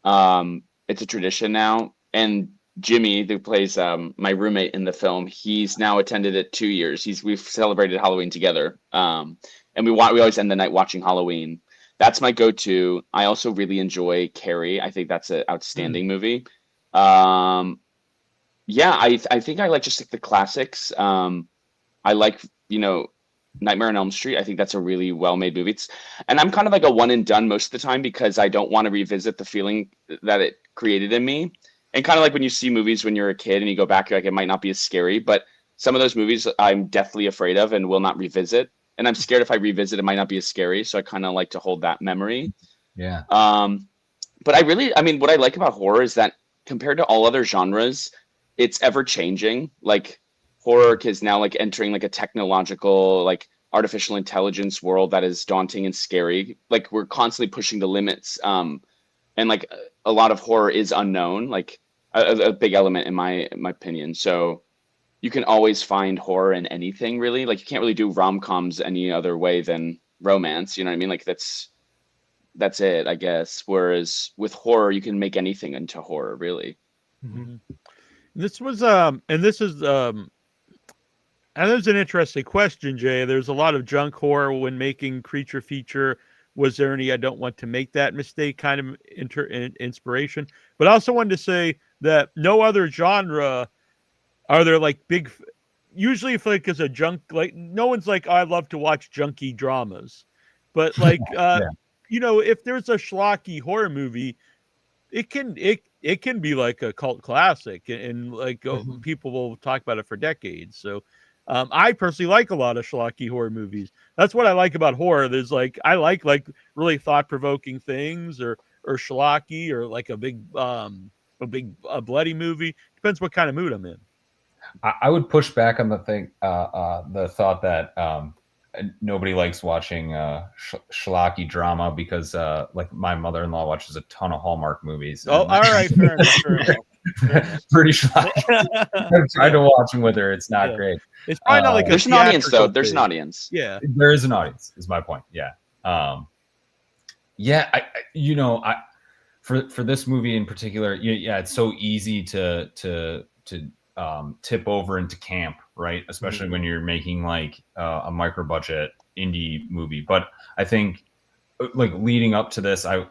It's a tradition now. And Jimmy, who plays my roommate in the film, he's now attended it 2 years. We've celebrated Halloween together. And we always end the night watching Halloween. That's my go-to. I also really enjoy Carrie. I think that's an outstanding movie. Yeah, I think I like just like the classics. I like, Nightmare on Elm Street. I think that's a really well-made movie. And I'm kind of like a one and done most of the time, because I don't want to revisit the feeling that it created in me. And kind of like when you see movies when you're a kid and you go back, you're like, it might not be as scary, but some of those movies I'm deathly afraid of and will not revisit. And I'm scared if I revisit, it might not be as scary. So I kind of like to hold that memory. Yeah. But what I like about horror is that compared to all other genres, it's ever changing. Like, horror is now like entering like a technological, like artificial intelligence world that is daunting and scary. Like, we're constantly pushing the limits. And like a lot of horror is unknown, like a big element in my opinion. So you can always find horror in anything, really. Like, you can't really do rom-coms any other way than romance. You know what I mean? Like, that's it, I guess. Whereas with horror, you can make anything into horror, really. Mm-hmm. This was and this is and there's an interesting question, Jay. There's a lot of junk horror when making creature feature. Was there any I don't want to make that mistake kind of inspiration? But I also wanted to say that no other genre are there like big. Usually, if like as a junk, like no one's like, oh, I love to watch junky dramas, but like if there's a schlocky horror movie, it can be like a cult classic, and like people will talk about it for decades. So I personally like a lot of schlocky horror movies. That's what I like about horror. There's like I like really thought-provoking things, or schlocky, or like a big bloody movie. Depends what kind of mood I'm in. I would push back on the thought that nobody likes watching schlocky drama, because like my mother-in-law watches a ton of Hallmark movies. Oh, all right, fair enough. Pretty schlocky. I've tried to watch them with her. It's not great. It's probably not like there's an audience, though. There's an audience. Yeah, there is an audience. Is my point. Yeah. For this movie in particular, it's so easy to tip over into camp, right? Especially when you're making like a micro budget indie movie. But I think like leading up to this, I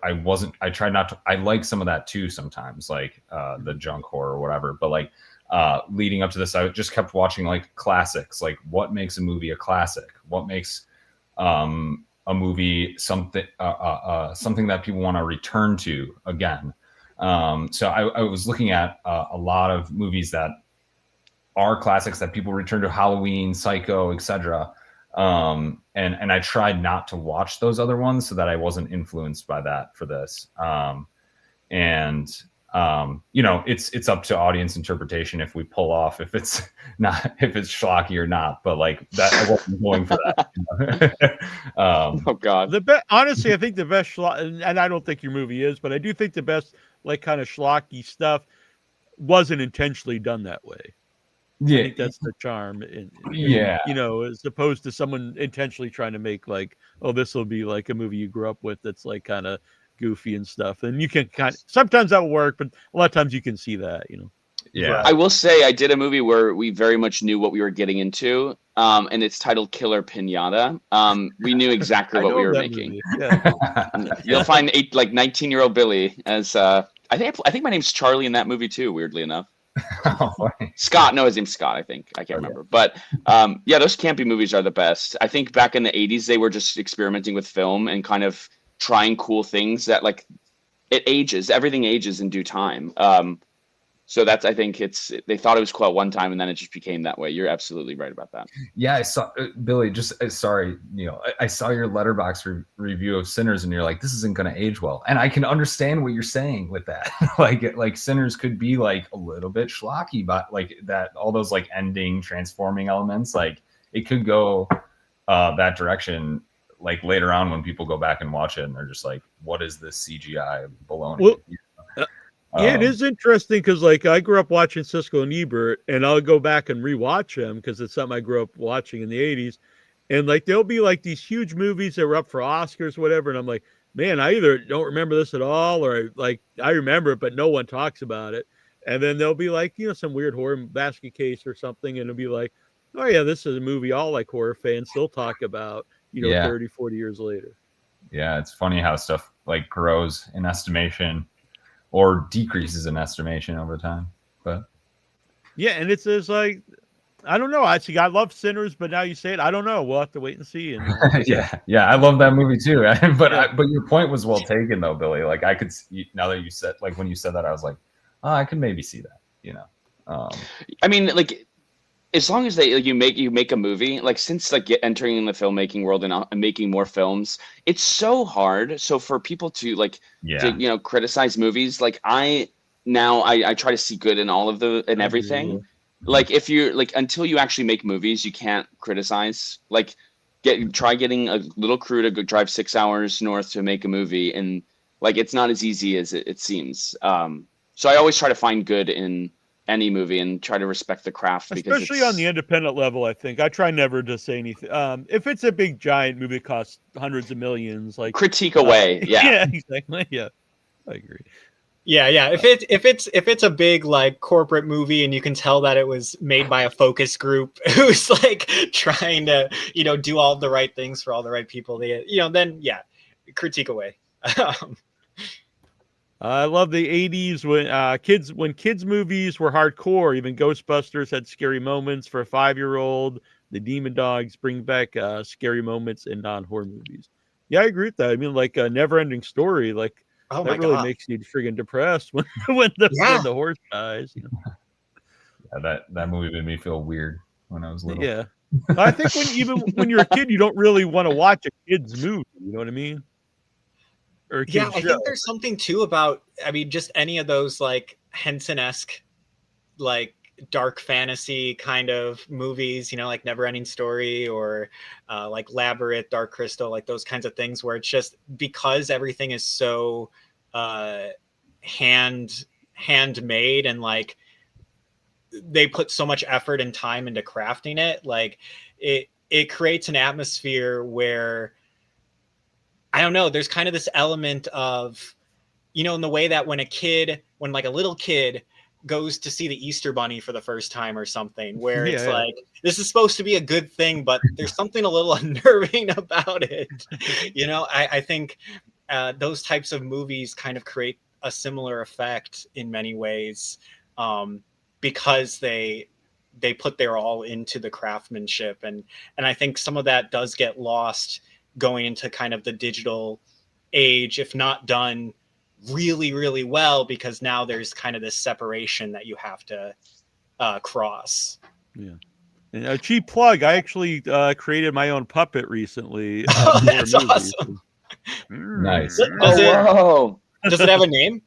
like some of that too sometimes, like the junk horror or whatever. But like leading up to this, I just kept watching like classics. Like, what makes a movie a classic? What makes a movie something that people want to return to again? So I was looking at a lot of movies that are classics that people return to: Halloween, Psycho, etc. And I tried not to watch those other ones so that I wasn't influenced by that for this. You know, it's up to audience interpretation if we pull off, if it's schlocky or not, but like that, I wasn't going for that. Oh God. Honestly, I think the best and I don't think your movie is, but I do think the best like kind of schlocky stuff wasn't intentionally done that way. Yeah, I think that's the charm. yeah, You know, as opposed to someone intentionally trying to make like, oh, this will be like a movie you grew up with that's like kind of goofy and stuff. And you can kind of, sometimes that will work, but a lot of times you can see that, you know. yeah. I will say I did a movie where we very much knew what we were getting into, and it's titled Killer Pinata. We knew exactly what we were making. Yeah. You'll find 19-year-old Billy as I think my name's Charlie in that movie too. Weirdly enough, Scott. No, his name's Scott. I think I can't remember. But yeah, those campy movies are the best. I think back in the '80s they were just experimenting with film and kind of trying cool things that like it ages. Everything ages in due time. So that's, I think they thought it was cool at one time and then it just became that way. You're absolutely right about that. Yeah, I saw Billy. Just sorry, Neal. I saw your Letterboxd review of Sinners, and you're like, "This isn't going to age well." And I can understand what you're saying with that. like Sinners could be like a little bit schlocky, but like that, all those like ending transforming elements, like it could go that direction. Like later on, when people go back and watch it, and they're just like, "What is this CGI baloney?" Well, yeah, it is interesting because, like, I grew up watching Siskel and Ebert, and I'll go back and rewatch them because it's something I grew up watching in the '80s. And like, there'll be like these huge movies that were up for Oscars, whatever, and I'm like, man, I either don't remember this at all, or like I remember it, but no one talks about it. And then there'll be like, you know, some weird horror basket case or something, and it'll be like, oh yeah, this is a movie all like horror fans still talk about, you know, 30, 40 years later. Yeah, it's funny how stuff like grows in estimation or decreases in estimation over time. But yeah, and it's like, I don't know. I love Sinners, but now you say it, I don't know. We'll have to wait and see. And yeah, I love that movie too. But your point was well taken, though, Billy. Like I could see, now that you said, like when you said that, I was like, oh, I could maybe see that. You know, I mean, like as long as you make a movie, like since like entering in the filmmaking world and making more films, it's so hard. So for people to like, to, criticize movies, like I try to see good in all of everything. Like if you're like, until you actually make movies, you can't criticize. Like try getting a little crew to go drive 6 hours north to make a movie, and like it's not as easy as it seems. So I always try to find good in any movie and try to respect the craft, because especially on the independent level. I think I try never to say anything. If it's a big giant movie that costs hundreds of millions, like critique away. Yeah, exactly. Yeah, I agree. Yeah. If it's a big like corporate movie and you can tell that it was made by a focus group who's like trying to, do all the right things for all the right people, then yeah, critique away. I love the '80s when kids movies were hardcore. Even Ghostbusters had scary moments for a 5-year-old. The Demon Dogs bring back scary moments in non-horror movies. Yeah, I agree with that. I mean, like a Never-Ending Story, like that really makes you friggin' depressed when the horse dies. Yeah, that movie made me feel weird when I was little. Yeah, I think when you're a kid, you don't really want to watch a kid's movie. You know what I mean? I think there's something too about, I mean, just any of those like Henson-esque, like dark fantasy kind of movies, like Never-Ending Story or like Labyrinth, Dark Crystal, like those kinds of things where it's just because everything is so handmade and like they put so much effort and time into crafting it, like it creates an atmosphere where, I don't know, there's kind of this element of, in the way that when like a little kid goes to see the Easter Bunny for the first time or something, where it's like, this is supposed to be a good thing, but there's something a little unnerving about it. I think those types of movies kind of create a similar effect in many ways, because they put their all into the craftsmanship. And I think some of that does get lost going into kind of the digital age, if not done really, really well, because now there's kind of this separation that you have to cross. Yeah. And a cheap plug. I actually created my own puppet recently. Oh, For a that's movie. awesome. Nice. Does it Whoa. does it have a name?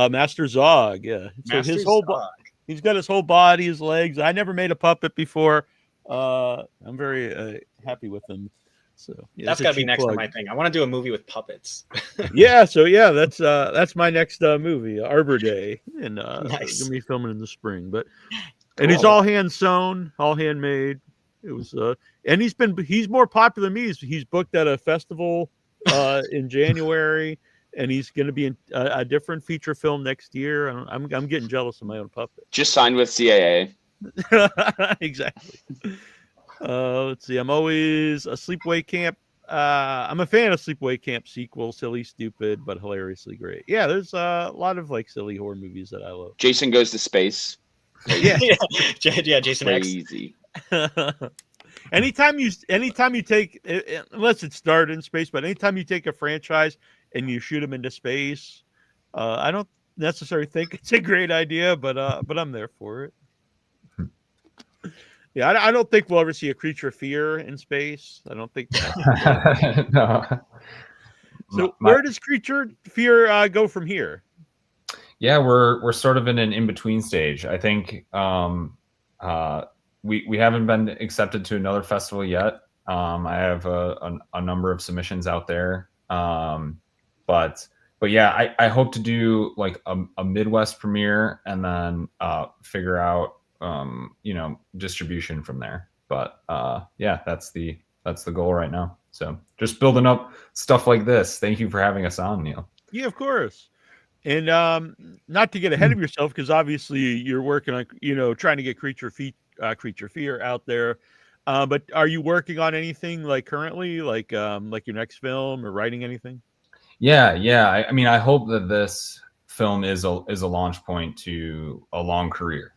Master Zog. Yeah. So Master his whole Zog. he's got his whole body, his legs. I never made a puppet before. I'm very happy with him. So yeah, That's it's a got to be cheap next plug. on my thing. I want to do a movie with puppets. Yeah, so yeah, that's my next movie, Arbor Day, and Nice. gonna be filming in the spring. But and it's Cool. all hand sewn, all handmade. It was and he's more popular than me. He's booked at a festival in January, and he's gonna be in a different feature film next year. I'm getting jealous of my own puppet. Just signed with CAA. Exactly. Let's see. I'm always a sleepaway camp. I'm a fan of sleepaway camp sequel, silly, stupid, but hilariously great. Yeah, there's a lot of like silly horror movies that I love. Jason Goes to Space. Yeah. Yeah, Jason X. Crazy. anytime you take, unless it started in space, but anytime you take a franchise and you shoot them into space, I don't necessarily think it's a great idea, but I'm there for it. Yeah, I don't think we'll ever see a Creature of Fear in space. I don't think. No. So where does Creature Fear go from here? Yeah, we're sort of in an in-between stage. I think we haven't been accepted to another festival yet. I have a number of submissions out there. But yeah, I hope to do like a Midwest premiere and then figure out distribution from there. But yeah, that's the goal right now. So just building up stuff like this. Thank you for having us on, Neal. Yeah, of course. And not to get ahead of yourself, because obviously you're working on trying to get Creature Fear out there. But are you working on anything like currently, like your next film or writing anything? Yeah. I mean, I hope that this film is a launch point to a long career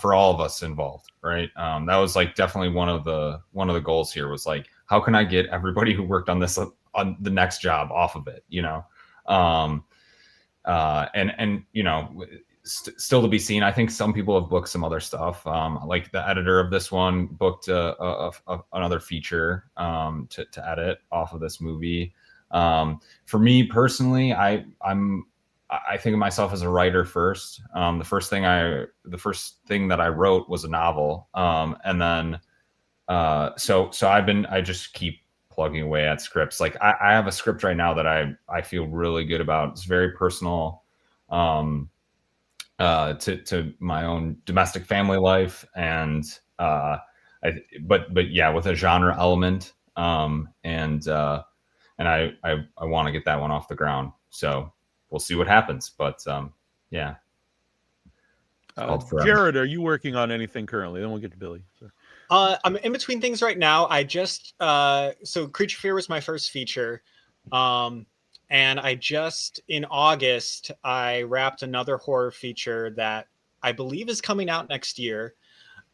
for all of us involved, right? That was like definitely one of the goals here was like, how can I get everybody who worked on this on the next job off of it, and still to be seen. I think some people have booked some other stuff. Like the editor of this one booked another feature to edit off of this movie. For me personally, I think of myself as a writer first. The first thing that I wrote was a novel. And then, so I just keep plugging away at scripts. Like I have a script right now that I feel really good about. It's very personal, to my own domestic family life. And, but yeah, with a genre element. And I want to get that one off the ground. So we'll see what happens. But yeah. Jared, are you working on anything currently? Then we'll get to Billy. So. I'm in between things right now. I just so Creature Fear was my first feature. And I just in August I wrapped another horror feature that I believe is coming out next year.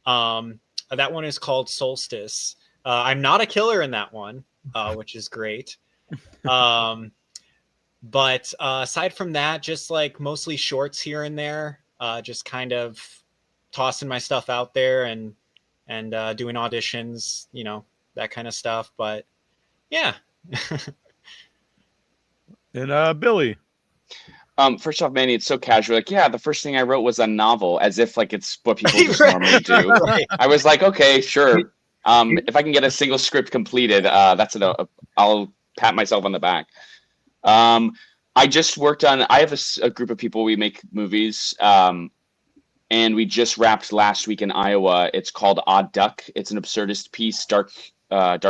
That one is called Solstice. I'm not a killer in that one, which is great. But aside from that, just like mostly shorts here and there, just kind of tossing my stuff out there and doing auditions, that kind of stuff. But yeah. And Billy. First off, Manny, it's so casual. Like, yeah, the first thing I wrote was a novel, as if like it's what people just normally do. Right. I was like, okay, sure. If I can get a single script completed, that's enough. I'll pat myself on the back. I just worked on. I have a group of people. We make movies, and we just wrapped last week in Iowa. It's called Odd Duck. It's an absurdist piece, dark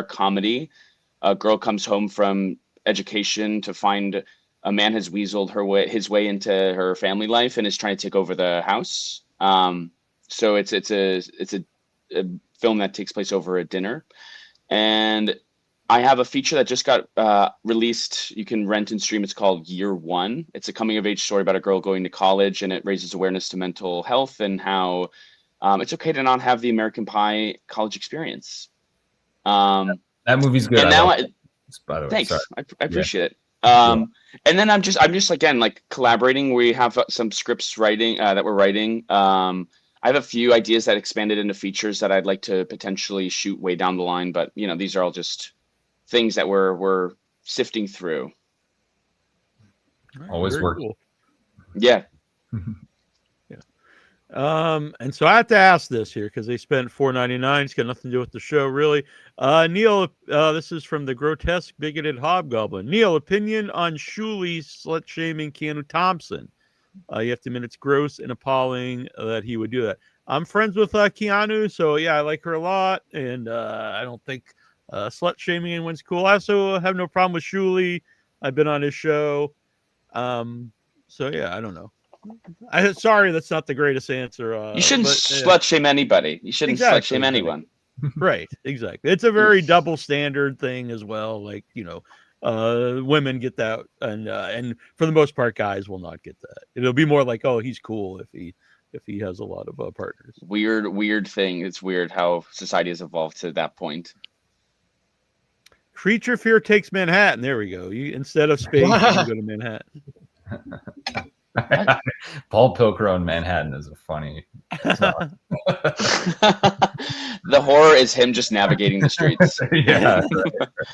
comedy. A girl comes home from education to find a man has weaseled his way into her family life and is trying to take over the house. So it's a film that takes place over a dinner, and I have a feature that just got released. You can rent and stream. It's called Year One. It's a coming of age story about a girl going to college, and it raises awareness to mental health and how it's okay to not have the American Pie college experience. That movie's good. And now, by the way, thanks. sorry. I appreciate it. And then I'm just again like collaborating. We have some scripts writing that we're writing. I I have a few ideas that expanded into features that I'd like to potentially shoot way down the line, but these are all just things that we're sifting through. Always Very work. cool. Yeah. And so I have to ask this here because they spent $4.99. It's got nothing to do with the show, really. Neal, this is from the grotesque bigoted hobgoblin. Neal, opinion on Shuli slut shaming Keanu Thompson. You have to admit it's gross and appalling that he would do that. I'm friends with Keanu, so yeah, I like her a lot, and I don't think slut shaming anyone's cool. I also have no problem with Shuli. I've been on his show. So yeah, I don't know. Sorry, that's not the greatest answer. You shouldn't slut shame anybody. You shouldn't slut shame anyone. Right, exactly. It's a very double standard thing as well. Like, women get that, and for the most part, guys will not get that. It'll be more like, oh, he's cool if he has a lot of partners. Weird thing. It's weird how society has evolved to that point. Creature Fear takes Manhattan. There we go. Instead of space, you can go to Manhattan. Paul Pilcrow in Manhattan is a funny. The horror is him just navigating the streets. Yeah.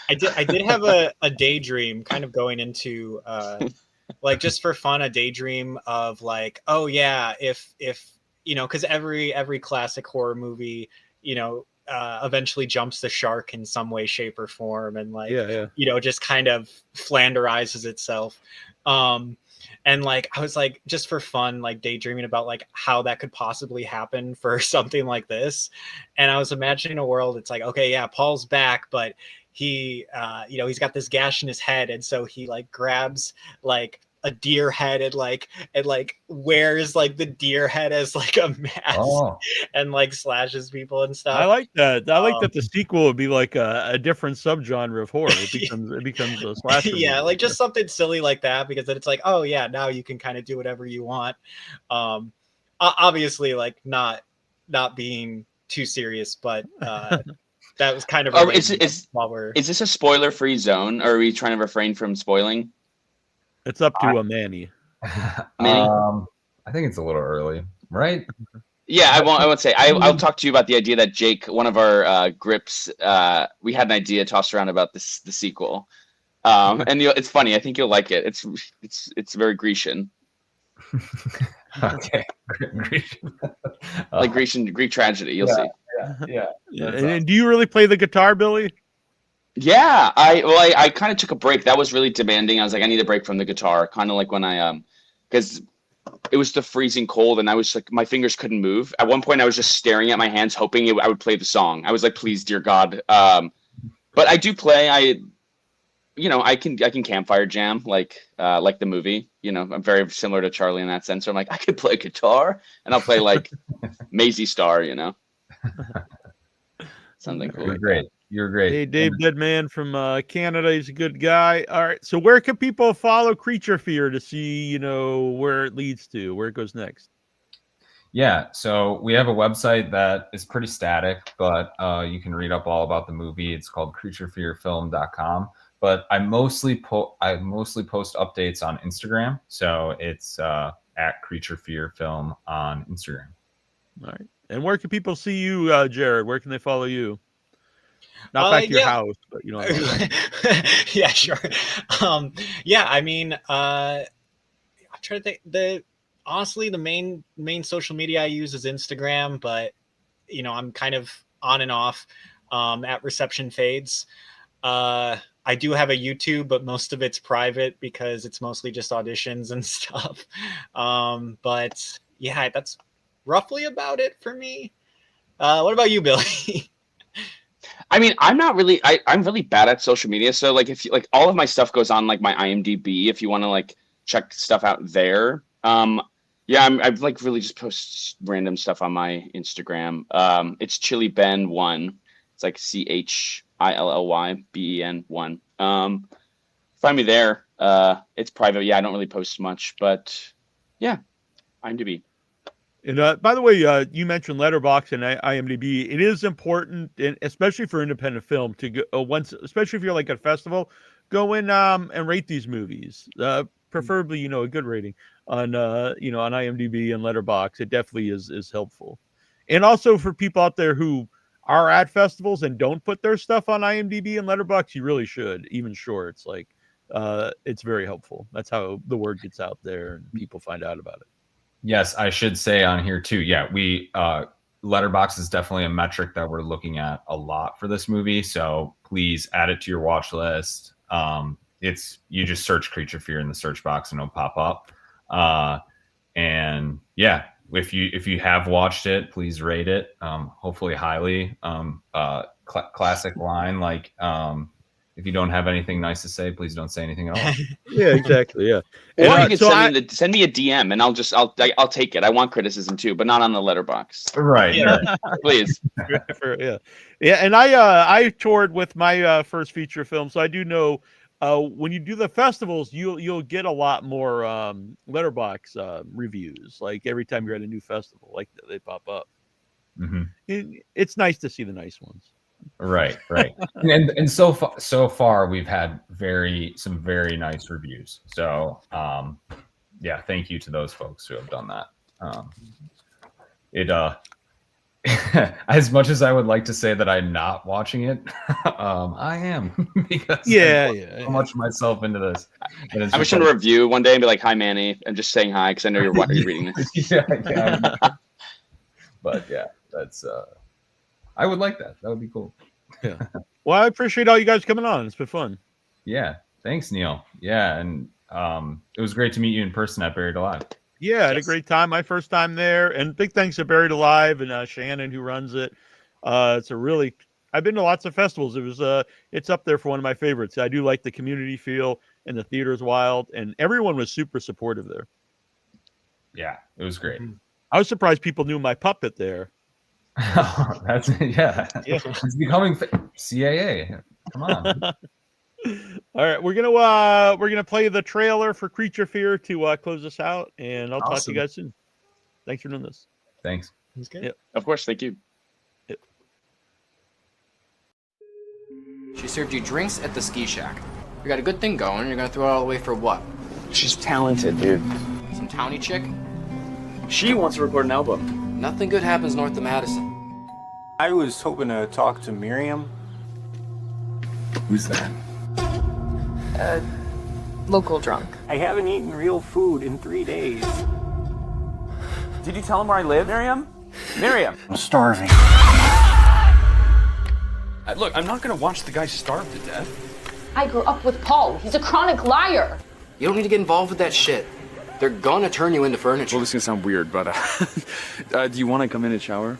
I did have a daydream kind of going into like, just for fun, a daydream of like, oh yeah, if because every classic horror movie, eventually jumps the shark in some way, shape, or form, and like just kind of flanderizes itself. And like, I was like, just for fun, like daydreaming about like how that could possibly happen for something like this. And I was imagining a world. It's like, okay, yeah, Paul's back, but he, he's got this gash in his head. And so he like grabs like a deer head and wears like the deer head as like a mask and like slashes people and stuff. I like that. I like that the sequel would be like a different subgenre of horror. It becomes a slasher. Yeah, movie. like just something silly like that, because then it's like, oh yeah, now you can kind of do whatever you want. Obviously, like not being too serious, but that was kind of. Is this a spoiler-free zone, or are we trying to refrain from spoiling? It's up to a Manny. Manny? I think it's a little early, right? Yeah, I won't say. I'll talk to you about the idea that Jake, one of our grips, we had an idea tossed around about the sequel, and it's funny. I think you'll like it. It's very Grecian. Okay, Grecian. Like Greek tragedy. You'll see. Yeah. And do you really play the guitar, Billy? Yeah, I kind of took a break. That was really demanding. I was like, I need a break from the guitar. Kind of like when I because it was the freezing cold, and I was like, my fingers couldn't move. At one point, I was just staring at my hands, hoping I would play the song. I was like, please, dear God. But I do play. I can campfire jam like the movie. I'm very similar to Charlie in that sense. So I'm like, I could play guitar, and I'll play like Maisie Star. Something cool. You're great. You're great. Hey, Dave Deadman from Canada. He's a good guy. All right. So where can people follow Creature Fear to see, where it leads to, where it goes next? Yeah. So we have a website that is pretty static, but you can read up all about the movie. It's called creaturefearfilm.com. But I mostly post updates on Instagram. So it's at Creature Fear Film on Instagram. All right. And where can people see you, Jared? Where can they follow you? Not back to your house, but yeah, sure. Yeah, I mean, I'm trying to think. Honestly, the main social media I use is Instagram, but I'm kind of on and off at Reception Fades. I do have a YouTube, but most of it's private because it's mostly just auditions and stuff. But yeah, that's roughly about it for me. What about you, Billy? I mean, I'm really bad at social media. So like, if you like, all of my stuff goes on like my IMDb. If you want to like check stuff out there. I've like really just post random stuff on my Instagram. It's ChiliBen1. It's like ChillYben1. Find me there. It's private. Yeah, I don't really post much, but yeah, IMDb. And by the way, you mentioned Letterboxd and IMDb. It is important, and especially for independent film, to go especially if you're like at a festival, go in and rate these movies. Preferably, a good rating. on on IMDb and Letterboxd. It definitely is helpful. And also for people out there who are at festivals and don't put their stuff on IMDb and Letterboxd, you really should. Even shorts, like it's very helpful. That's how the word gets out there and people find out about it. Yes, I should say on here too. Yeah, we Letterboxd is definitely a metric that we're looking at a lot for this movie. So please add it to your watch list. It's you just search Creature Fear in the search box and it'll pop up. And yeah, if you have watched it, please rate it. Hopefully highly. Classic line like if you don't have anything nice to say, please don't say anything at all. Yeah, exactly. Yeah. Or And, you can send me a DM and I'll take it. I want criticism too, but not on the letterbox. Right. Yeah. Right. Please. Yeah. And I toured with my first feature film, so I do know when you do the festivals, you'll get a lot more letterbox reviews. Like every time you're at a new festival, like they pop up. Mm-hmm. It's nice to see the nice ones. Right. and so far we've had some very nice reviews. So yeah, thank you to those folks who have done that. As much as I would like to say that I'm not watching it, I am because so much myself into this. I'm just gonna review one day and be like, "Hi, Manny," and just saying hi because I know you're reading this. Yeah. But yeah, that's I would like that. That would be cool. Yeah. Well, I appreciate all you guys coming on. It's been fun. Yeah. Thanks, Neal. Yeah, and it was great to meet you in person at Buried Alive. Yeah, I had a great time. My first time there, and big thanks to Buried Alive and Shannon who runs it. I've been to lots of festivals. It's up there for one of my favorites. I do like the community feel, and the theater's wild, and everyone was super supportive there. Yeah, it was great. I was surprised people knew my puppet there. That's It's becoming CAA. Come on. All right, we're gonna play the trailer for Creature Fear to close us out, and I'll talk to you guys soon. Thanks for doing this. Thanks. That's good. Yep. Of course, thank you. Yep. She served you drinks at the ski shack. You got a good thing going. You're gonna throw it all away for what? She's talented, dude. Some towny chick? She wants to record an album. Nothing good happens north of Madison. I was hoping to talk to Miriam. Who's that? Local drunk. I haven't eaten real food in 3 days. Did you tell him where I live, Miriam? Miriam! I'm starving. Look, I'm not gonna watch the guy starve to death. I grew up with Paul. He's a chronic liar. You don't need to get involved with that shit. They're gonna turn you into furniture. Well, this is gonna sound weird, but do you want to come in and shower?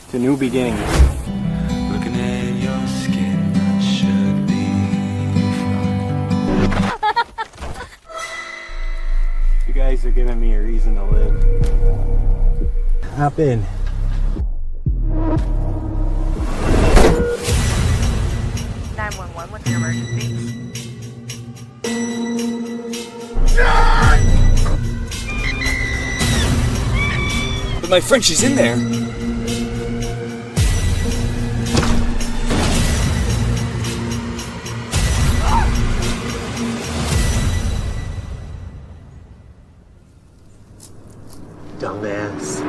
It's a new beginning. Looking at your skin, that should be fine. You guys are giving me a reason to live. Hop in. What's your emergency? But my friend, she's in there. Dumbass.